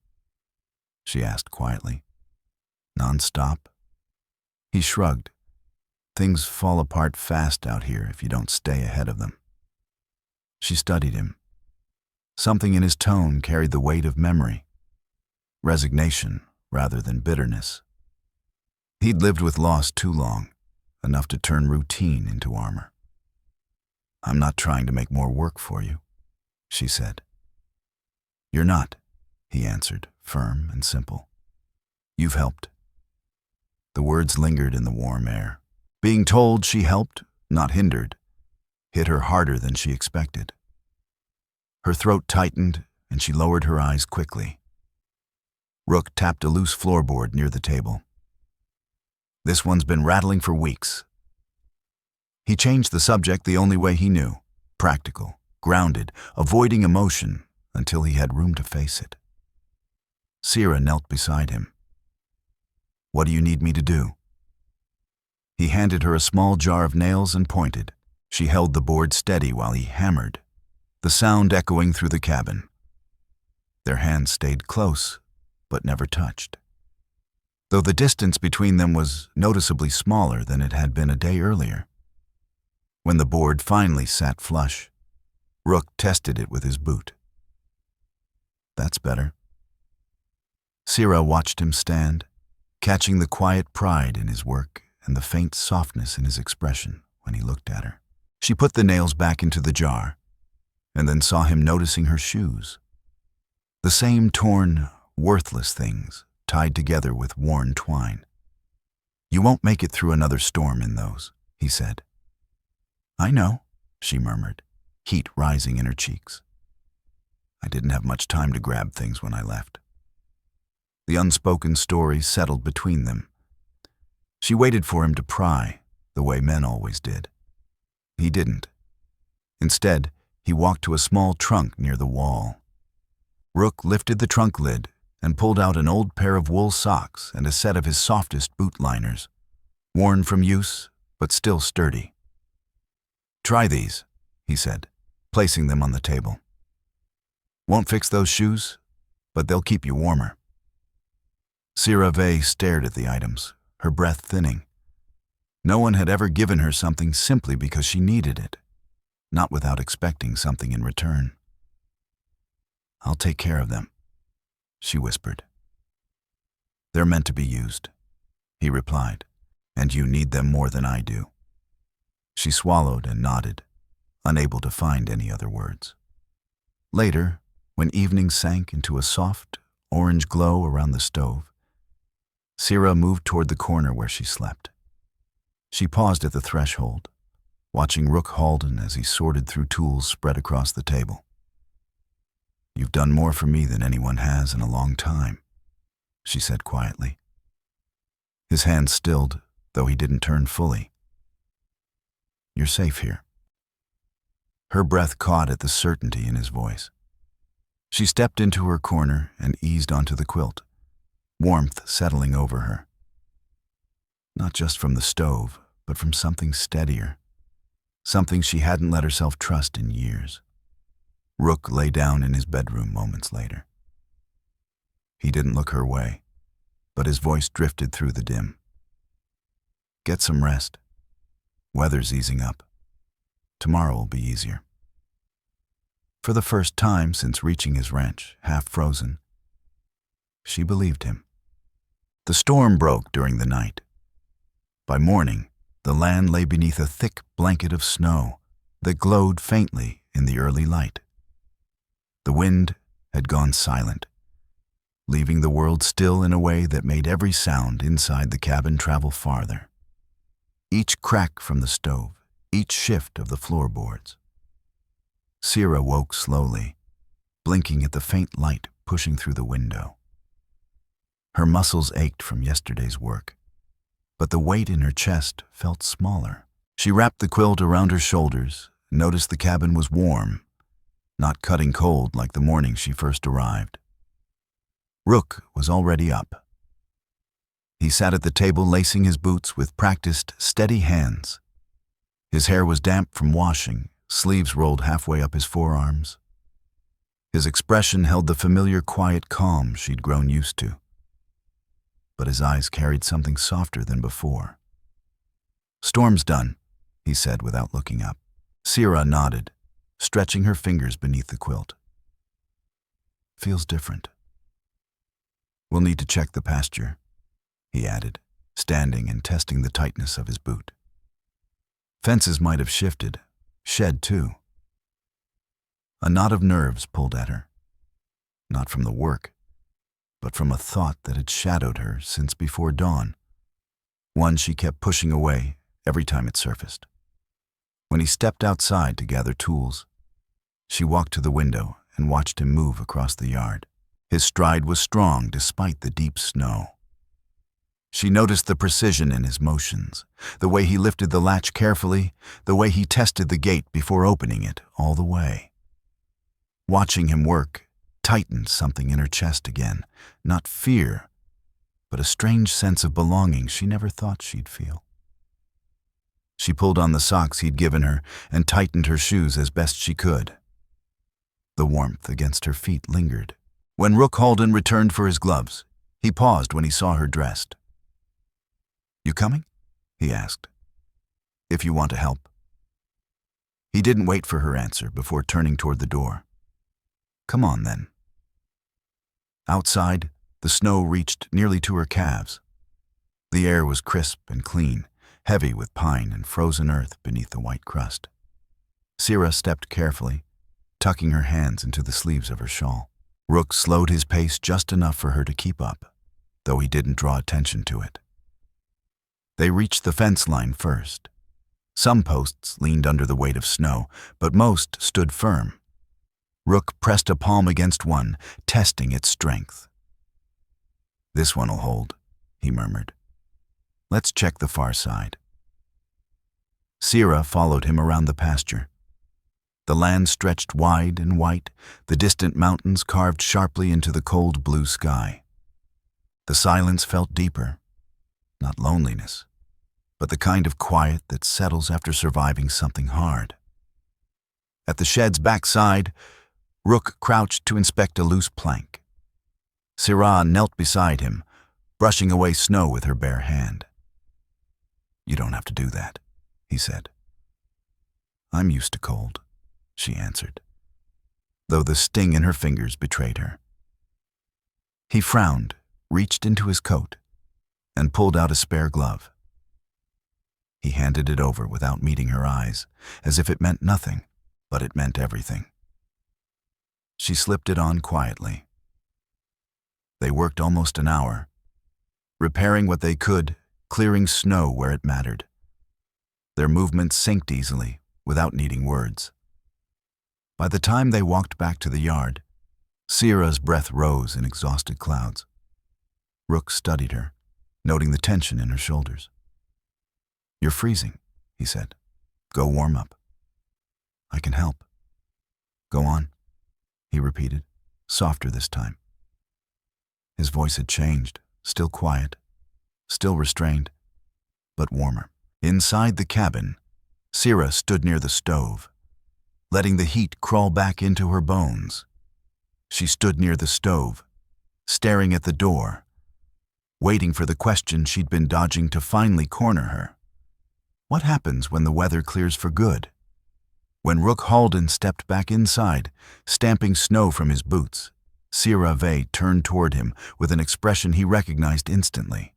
she asked quietly. "Non-stop?" He shrugged. "Things fall apart fast out here if you don't stay ahead of them." She studied him. Something in his tone carried the weight of memory, resignation rather than bitterness. He'd lived with loss too long, enough to turn routine into armor. "I'm not trying to make more work for you," she said. "You're not," he answered, firm and simple. "You've helped, The words lingered in the warm air. Being told she helped, not hindered, hit her harder than she expected. Her throat tightened, and she lowered her eyes quickly. Rook tapped a loose floorboard near the table. "This one's been rattling for weeks." He changed the subject the only way he knew, practical, grounded, avoiding emotion until he had room to face it. Sira knelt beside him. "What do you need me to do?" He handed her a small jar of nails and pointed. She held the board steady while he hammered, the sound echoing through the cabin. Their hands stayed close, but never touched, though the distance between them was noticeably smaller than it had been a day earlier. When the board finally sat flush, Rook tested it with his boot. "That's better." Sira watched him stand, catching the quiet pride in his work and the faint softness in his expression when he looked at her. She put the nails back into the jar, and then saw him noticing her shoes. The same torn, worthless things tied together with worn twine. "You won't make it through another storm in those," he said. "I know," she murmured, heat rising in her cheeks. "I didn't have much time to grab things when I left." The unspoken story settled between them. She waited for him to pry, the way men always did. He didn't. Instead, he walked to a small trunk near the wall. Rook lifted the trunk lid and pulled out an old pair of wool socks and a set of his softest boot liners, worn from use but still sturdy. "Try these," he said, placing them on the table. "Won't fix those shoes, but they'll keep you warmer." Sira Vey stared at the items, her breath thinning. No one had ever given her something simply because she needed it, not without expecting something in return. "I'll take care of them," she whispered. "They're meant to be used," he replied, "and you need them more than I do." She swallowed and nodded, unable to find any other words. Later, when evening sank into a soft, orange glow around the stove, Sira moved toward the corner where she slept. She paused at the threshold, watching Rook Halden as he sorted through tools spread across the table. "You've done more for me than anyone has in a long time," she said quietly. His hand stilled, though he didn't turn fully. "You're safe here." Her breath caught at the certainty in his voice. She stepped into her corner and eased onto the quilt, warmth settling over her. Not just from the stove, but from something steadier, something she hadn't let herself trust in years. Rook lay down in his bedroom moments later. He didn't look her way, but his voice drifted through the dim. "Get some rest. Weather's easing up. Tomorrow will be easier." For the first time since reaching his ranch, half frozen, she believed him. The storm broke during the night. By morning, the land lay beneath a thick blanket of snow that glowed faintly in the early light. The wind had gone silent, leaving the world still in a way that made every sound inside the cabin travel farther. Each crack from the stove, each shift of the floorboards. Sira woke slowly, blinking at the faint light pushing through the window. Her muscles ached from yesterday's work, but the weight in her chest felt smaller. She wrapped the quilt around her shoulders and noticed the cabin was warm, not cutting cold like the morning she first arrived. Rook was already up. He sat at the table lacing his boots with practiced, steady hands. His hair was damp from washing, sleeves rolled halfway up his forearms. His expression held the familiar quiet calm she'd grown used to. But his eyes carried something softer than before. "Storm's done," he said without looking up. Sira nodded, stretching her fingers beneath the quilt. "Feels different. We'll need to check the pasture," he added, standing and testing the tightness of his boot. Fences might have shifted, shed too. A knot of nerves pulled at her, not from the work, but from a thought that had shadowed her since before dawn. one she kept pushing away every time it surfaced. When he stepped outside to gather tools, she walked to the window and watched him move across the yard. His stride was strong despite the deep snow. She noticed the precision in his motions, the way he lifted the latch carefully, the way he tested the gate before opening it all the way. Watching him work tightened something in her chest again, not fear, but a strange sense of belonging she never thought she'd feel. She pulled on the socks he'd given her and tightened her shoes as best she could. The warmth against her feet lingered. When Rook Halden returned for his gloves, he paused when he saw her dressed. "You coming?" he asked. "If you want to help." He didn't wait for her answer before turning toward the door. "Come on, then." Outside, the snow reached nearly to her calves. The air was crisp and clean, heavy with pine and frozen earth beneath the white crust. Sira stepped carefully, tucking her hands into the sleeves of her shawl. Rook slowed his pace just enough for her to keep up, though he didn't draw attention to it. They reached the fence line first. Some posts leaned under the weight of snow, but most stood firm. Rook pressed a palm against one, testing its strength. "This one'll hold," he murmured. "Let's check the far side." Sira followed him around the pasture. The land stretched wide and white, the distant mountains carved sharply into the cold blue sky. The silence felt deeper, not loneliness, but the kind of quiet that settles after surviving something hard. At the shed's backside, Rook crouched to inspect a loose plank. Sira knelt beside him, brushing away snow with her bare hand. "You don't have to do that," he said. "I'm used to cold," she answered, though the sting in her fingers betrayed her. He frowned, reached into his coat, and pulled out a spare glove. He handed it over without meeting her eyes, as if it meant nothing, but it meant everything. She slipped it on quietly. They worked almost an hour, repairing what they could, clearing snow where it mattered. Their movements synced easily, without needing words. By the time they walked back to the yard, Sira's breath rose in exhausted clouds. Rook studied her, noting the tension in her shoulders. "You're freezing," he said. "Go warm up." "I can help." "Go on," he repeated, softer this time. His voice had changed, still quiet, still restrained, but warmer. Inside the cabin, Sira stood near the stove, letting the heat crawl back into her bones. She stood near the stove, staring at the door, waiting for the question she'd been dodging to finally corner her. What happens when the weather clears for good? When Rook Halden stepped back inside, stamping snow from his boots, Sira Vey turned toward him with an expression he recognized instantly,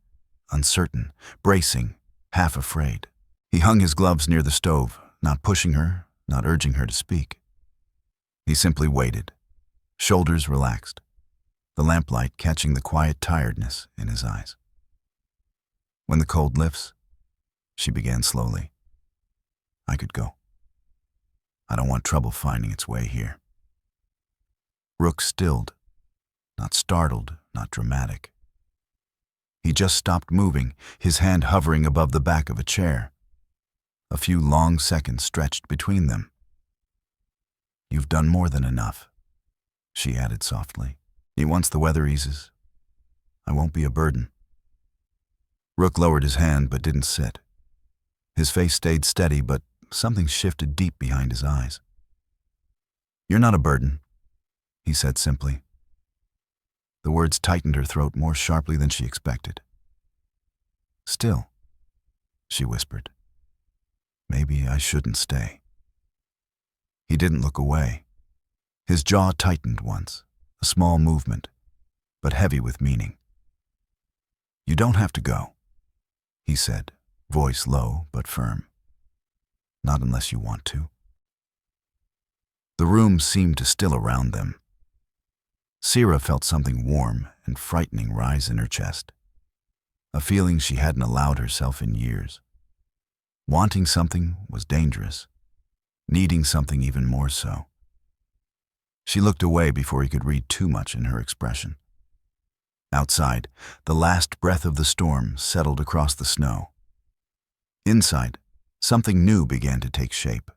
uncertain, bracing, half afraid. He hung his gloves near the stove, not pushing her, not urging her to speak. He simply waited, shoulders relaxed, the lamplight catching the quiet tiredness in his eyes. "When the cold lifts," she began slowly, "I could go. I don't want trouble finding its way here." Rook stilled, not startled, not dramatic. He just stopped moving, his hand hovering above the back of a chair. A few long seconds stretched between them. "You've done more than enough," she added softly. "Once the weather eases, I won't be a burden." Rook lowered his hand but didn't sit. His face stayed steady, but something shifted deep behind his eyes. "You're not a burden," he said simply. The words tightened her throat more sharply than she expected. "Still," she whispered, "maybe I shouldn't stay." He didn't look away. His jaw tightened once, a small movement, but heavy with meaning. "You don't have to go," he said, voice low but firm. "Not unless you want to." The room seemed to still around them. Sira felt something warm and frightening rise in her chest. a feeling she hadn't allowed herself in years. Wanting something was dangerous, needing something even more so. She looked away before he could read too much in her expression. Outside, the last breath of the storm settled across the snow. Inside, something new began to take shape.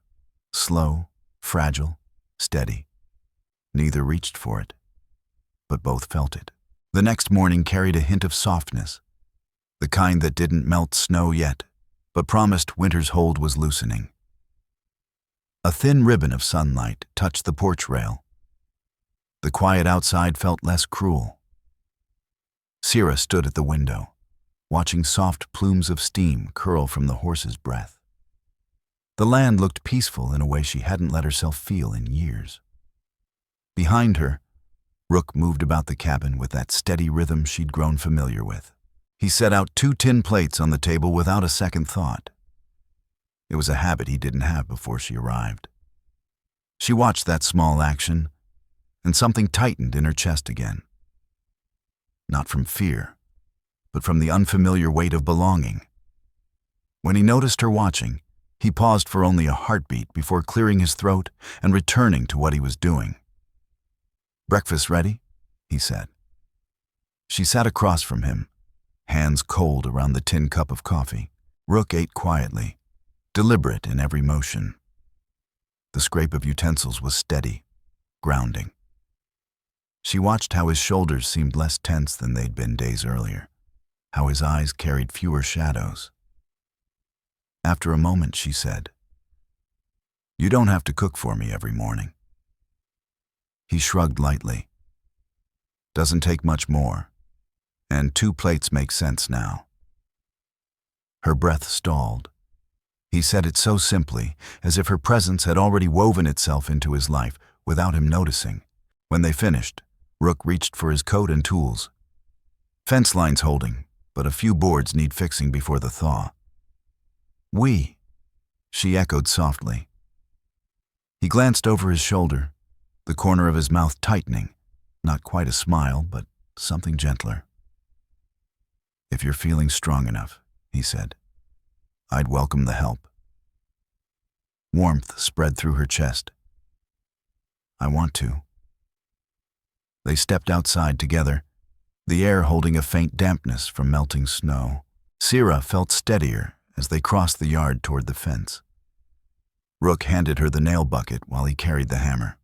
Slow, fragile, steady. Neither reached for it, but both felt it. The next morning carried a hint of softness, the kind that didn't melt snow yet, but promised winter's hold was loosening. A thin ribbon of sunlight touched the porch rail. The quiet outside felt less cruel. Sira stood at the window, watching soft plumes of steam curl from the horse's breath. The land looked peaceful in a way she hadn't let herself feel in years. Behind her, Rook moved about the cabin with that steady rhythm she'd grown familiar with. He set out 2 tin plates on the table without a second thought. It was a habit he didn't have before she arrived. She watched that small action, and something tightened in her chest again. Not from fear, but from the unfamiliar weight of belonging. When he noticed her watching, he paused for only a heartbeat before clearing his throat and returning to what he was doing. "Breakfast ready?" he said. She sat across from him, hands cold around the tin cup of coffee. Rook ate quietly, deliberate in every motion. The scrape of utensils was steady, grounding. She watched how his shoulders seemed less tense than they'd been days earlier, how his eyes carried fewer shadows. After a moment, she said, "You don't have to cook for me every morning." He shrugged lightly. "Doesn't take much more, and 2 plates make sense now." Her breath stalled. He said it so simply, as if her presence had already woven itself into his life without him noticing. When they finished, Rook reached for his coat and tools. "Fence line's holding, but a few boards need fixing before the thaw." "We," she echoed softly. He glanced over his shoulder, the corner of his mouth tightening, not quite a smile, but something gentler. "If you're feeling strong enough," he said, "I'd welcome the help." Warmth spread through her chest. "I want to." They stepped outside together, the air holding a faint dampness from melting snow. Sira felt steadier as they crossed the yard toward the fence. Rook handed her the nail bucket while he carried the hammer.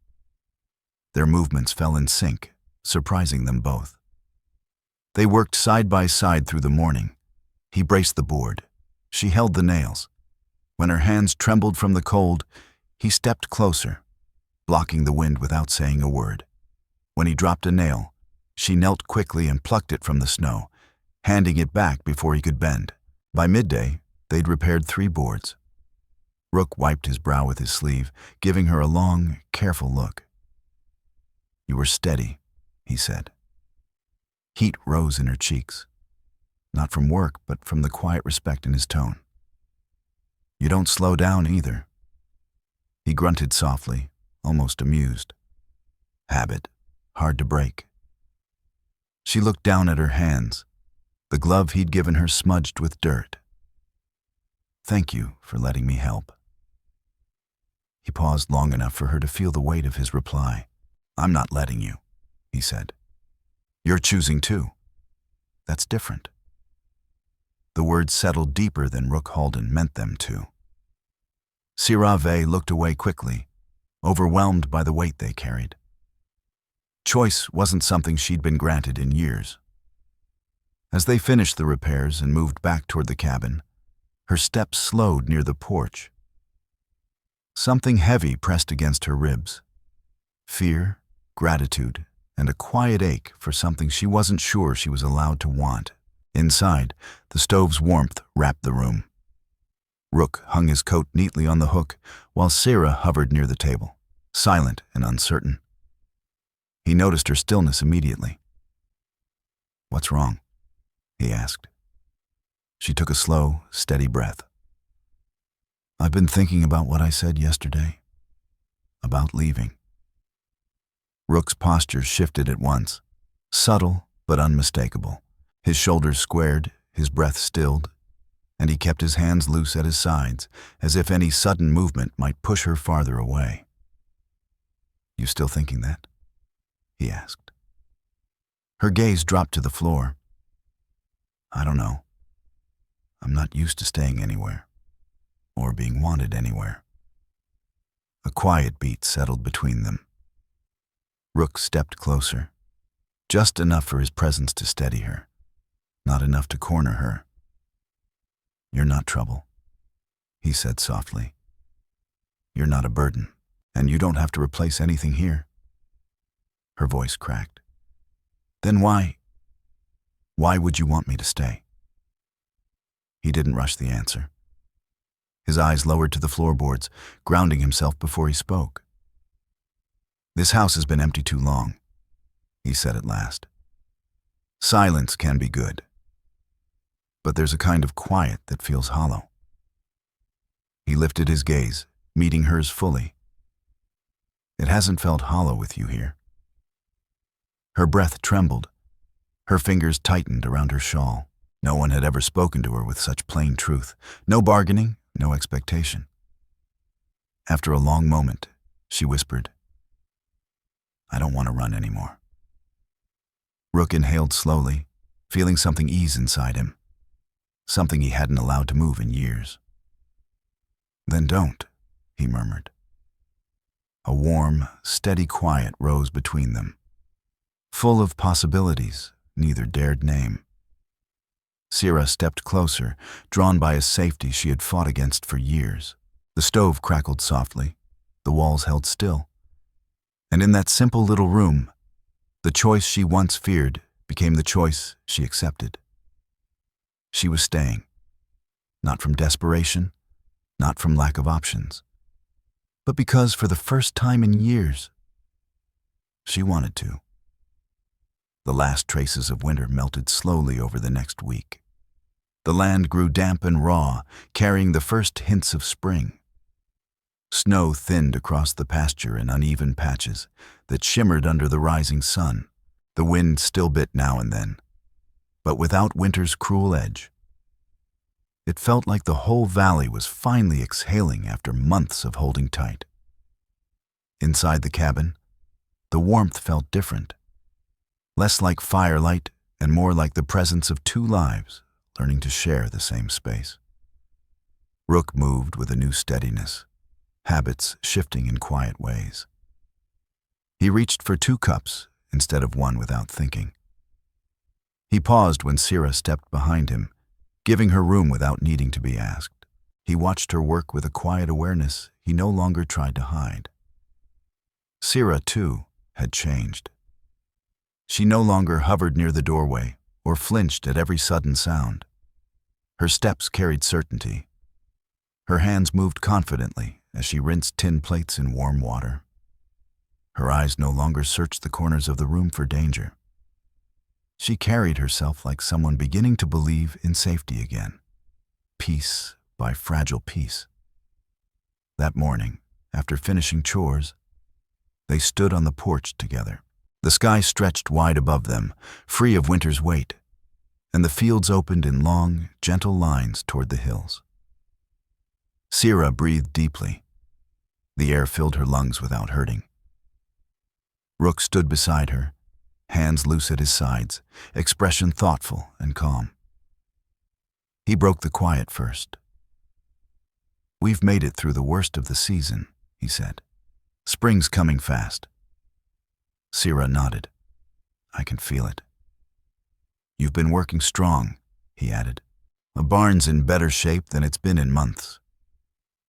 Their movements fell in sync, surprising them both. They worked side by side through the morning. He braced the board. She held the nails. When her hands trembled from the cold, he stepped closer, blocking the wind without saying a word. When he dropped a nail, she knelt quickly and plucked it from the snow, handing it back before he could bend. By midday, they'd repaired 3 boards. Rook wiped his brow with his sleeve, giving her a long, careful look. "You were steady," he said. Heat rose in her cheeks, not from work, but from the quiet respect in his tone. "You don't slow down either." He grunted softly, almost amused. Habit, hard to break. She looked down at her hands, the glove he'd given her smudged with dirt. "Thank you for letting me help." He paused long enough for her to feel the weight of his reply. "I'm not letting you," he said. "You're choosing to. That's different." The words settled deeper than Rook Halden meant them to. Sira Vey looked away quickly, overwhelmed by the weight they carried. Choice wasn't something she'd been granted in years. As they finished the repairs and moved back toward the cabin, her steps slowed near the porch. Something heavy pressed against her ribs. Fear, gratitude, and a quiet ache for something she wasn't sure she was allowed to want. Inside, the stove's warmth wrapped the room. Rook hung his coat neatly on the hook, while Sira hovered near the table, silent and uncertain. He noticed her stillness immediately. "What's wrong?" he asked. She took a slow, steady breath. "I've been thinking about what I said yesterday, about leaving." Rook's posture shifted at once, subtle but unmistakable. His shoulders squared, his breath stilled, and he kept his hands loose at his sides, as if any sudden movement might push her farther away. "You still thinking that?" he asked. Her gaze dropped to the floor. "I don't know. I'm not used to staying anywhere, or being wanted anywhere." A quiet beat settled between them. Rook stepped closer, just enough for his presence to steady her, not enough to corner her. "You're not trouble," he said softly. "You're not a burden, and you don't have to replace anything here." Her voice cracked. "Then why would you want me to stay?" He didn't rush the answer. His eyes lowered to the floorboards, grounding himself before he spoke. "This house has been empty too long," he said at last. "Silence can be good, but there's a kind of quiet that feels hollow." He lifted his gaze, meeting hers fully. "It hasn't felt hollow with you here." Her breath trembled. Her fingers tightened around her shawl. No one had ever spoken to her with such plain truth. No bargaining, no expectation. After a long moment, she whispered, "I don't want to run anymore." Rook inhaled slowly, feeling something ease inside him, something he hadn't allowed to move in years. "Then don't," he murmured. A warm, steady quiet rose between them, full of possibilities neither dared name. Sira stepped closer, drawn by a safety she had fought against for years. The stove crackled softly, the walls held still, and in that simple little room, the choice she once feared became the choice she accepted. She was staying, not from desperation, not from lack of options, but because for the first time in years, she wanted to. The last traces of winter melted slowly over the next week. The land grew damp and raw, carrying the first hints of spring. Snow thinned across the pasture in uneven patches that shimmered under the rising sun. The wind still bit now and then, but without winter's cruel edge. It felt like the whole valley was finally exhaling after months of holding tight. Inside the cabin, the warmth felt different, less like firelight and more like the presence of two lives learning to share the same space. Rook moved with a new steadiness, habits shifting in quiet ways. He reached for 2 cups instead of one without thinking. He paused when Sira stepped behind him, giving her room without needing to be asked. He watched her work with a quiet awareness he no longer tried to hide. Sira, too, had changed. She no longer hovered near the doorway or flinched at every sudden sound. Her steps carried certainty. Her hands moved confidently as she rinsed tin plates in warm water. Her eyes no longer searched the corners of the room for danger. She carried herself like someone beginning to believe in safety again, piece by fragile piece. That morning, after finishing chores, they stood on the porch together. The sky stretched wide above them, free of winter's weight, and the fields opened in long, gentle lines toward the hills. Sira breathed deeply. The air filled her lungs without hurting. Rook stood beside her, hands loose at his sides, expression thoughtful and calm. He broke the quiet first. "We've made it through the worst of the season," he said. "Spring's coming fast." Sira nodded. "I can feel it." "You've been working strong," he added. "A barn's in better shape than it's been in months."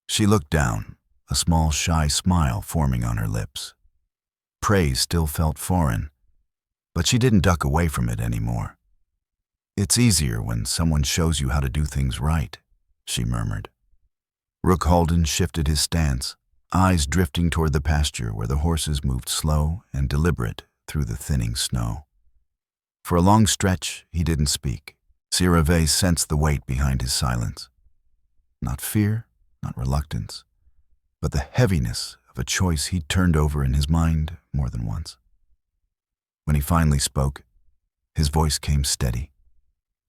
She looked down, a small shy smile forming on her lips. Praise still felt foreign, but she didn't duck away from it anymore. "It's easier when someone shows you how to do things right," she murmured. Rook Halden shifted his stance, eyes drifting toward the pasture where the horses moved slow and deliberate through the thinning snow. For a long stretch, he didn't speak. Sira Vey sensed the weight behind his silence. Not fear, not reluctance, but the heaviness of a choice he'd turned over in his mind more than once. When he finally spoke, his voice came steady,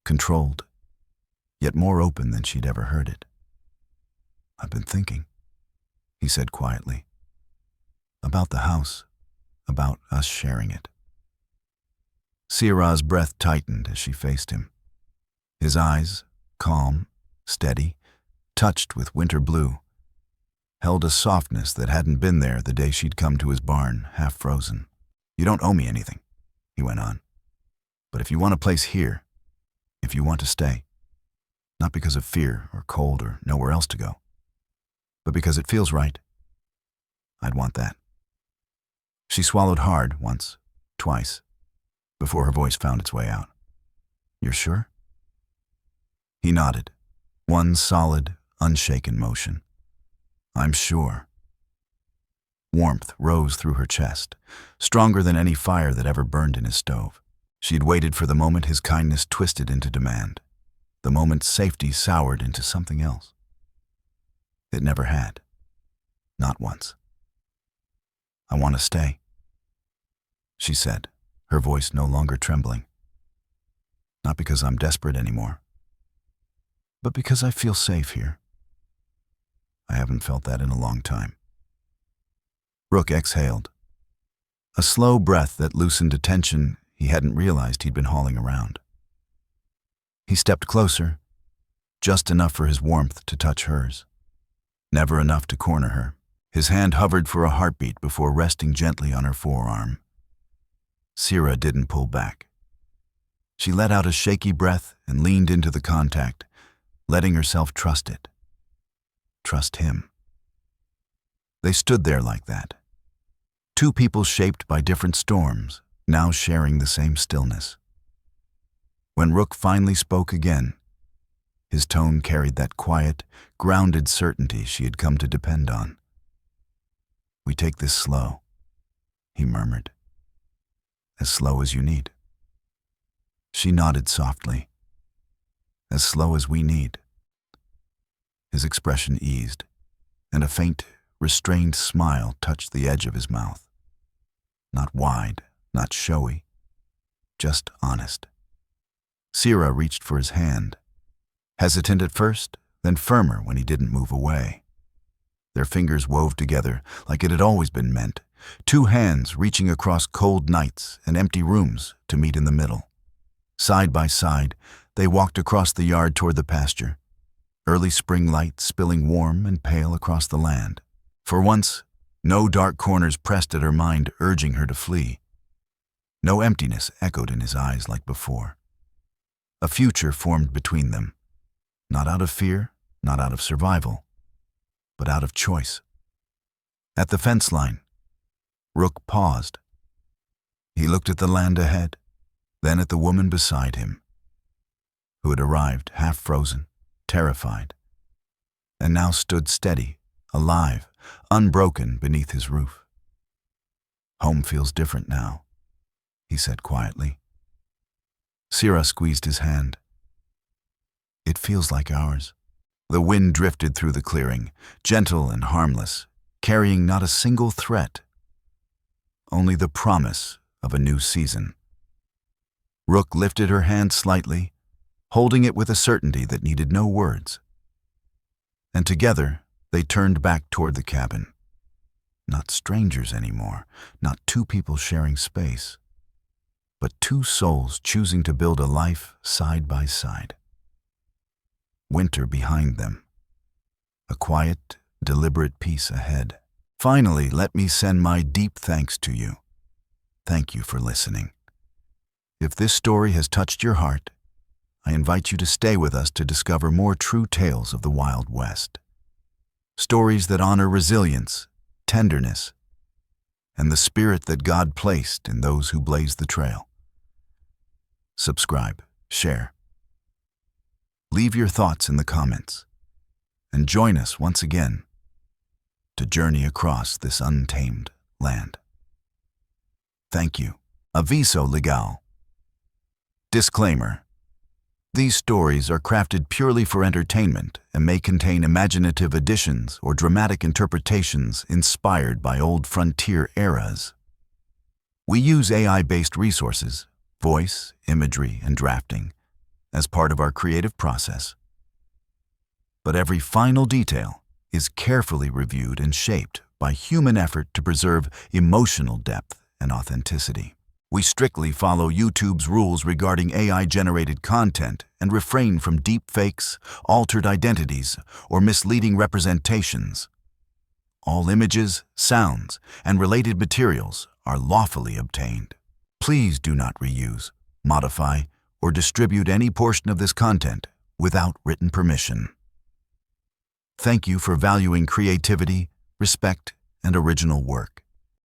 controlled, yet more open than she'd ever heard it. "I've been thinking," he said quietly, "about the house, about us sharing it." Sira's breath tightened as she faced him. His eyes, calm, steady, touched with winter blue, held a softness that hadn't been there the day she'd come to his barn, half frozen. "You don't owe me anything," he went on. "But if you want a place here, if you want to stay, not because of fear or cold or nowhere else to go, but because it feels right, I'd want that." She swallowed hard once, twice, before her voice found its way out. "You're sure?" He nodded, one solid, unshaken motion. "I'm sure." Warmth rose through her chest, stronger than any fire that ever burned in his stove. She'd waited for the moment his kindness twisted into demand, the moment safety soured into something else. It never had. Not once. "I want to stay," she said, her voice no longer trembling. "Not because I'm desperate anymore, but because I feel safe here. I haven't felt that in a long time." Rook exhaled, a slow breath that loosened a tension he hadn't realized he'd been hauling around. He stepped closer, just enough for his warmth to touch hers, never enough to corner her. His hand hovered for a heartbeat before resting gently on her forearm. Sira didn't pull back. She let out a shaky breath and leaned into the contact, letting herself trust it. Trust him. They stood there like that. Two people shaped by different storms, now sharing the same stillness. When Rook finally spoke again, his tone carried that quiet, grounded certainty she had come to depend on. "We take this slow," he murmured. "As slow as you need." She nodded softly. "As slow as we need." His expression eased, and a faint, restrained smile touched the edge of his mouth. Not wide, not showy, just honest. Sira reached for his hand, hesitant at first, then firmer when he didn't move away. Their fingers wove together like it had always been meant, two hands reaching across cold nights and empty rooms to meet in the middle. Side by side, they walked across the yard toward the pasture, early spring light spilling warm and pale across the land. For once, no dark corners pressed at her mind, urging her to flee. No emptiness echoed in his eyes like before. A future formed between them, not out of fear, not out of survival, but out of choice. At the fence line, Rook paused. He looked at the land ahead, then at the woman beside him, who had arrived half frozen, terrified, and now stood steady, alive, unbroken beneath his roof. "Home feels different now," he said quietly. Sira squeezed his hand. "It feels like ours." The wind drifted through the clearing, gentle and harmless, carrying not a single threat, only the promise of a new season. Rook lifted her hand slightly, holding it with a certainty that needed no words. And together, they turned back toward the cabin. Not strangers anymore, not two people sharing space, but two souls choosing to build a life side by side. Winter behind them, a quiet, deliberate peace ahead. Finally, let me send my deep thanks to you. Thank you for listening. If this story has touched your heart, I invite you to stay with us to discover more true tales of the Wild West. Stories that honor resilience, tenderness, and the spirit that God placed in those who blaze the trail. Subscribe, share. Leave your thoughts in the comments, and join us once again to journey across this untamed land. Thank you. Aviso legal. Disclaimer. These stories are crafted purely for entertainment and may contain imaginative additions or dramatic interpretations inspired by old frontier eras. We use AI-based resources, voice, imagery, and drafting, as part of our creative process. but every final detail is carefully reviewed and shaped by human effort to preserve emotional depth and authenticity. We strictly follow YouTube's rules regarding AI-generated content and refrain from deepfakes, altered identities, or misleading representations. All images, sounds, and related materials are lawfully obtained. Please do not reuse, modify, or distribute any portion of this content without written permission. Thank you for valuing creativity, respect, and original work.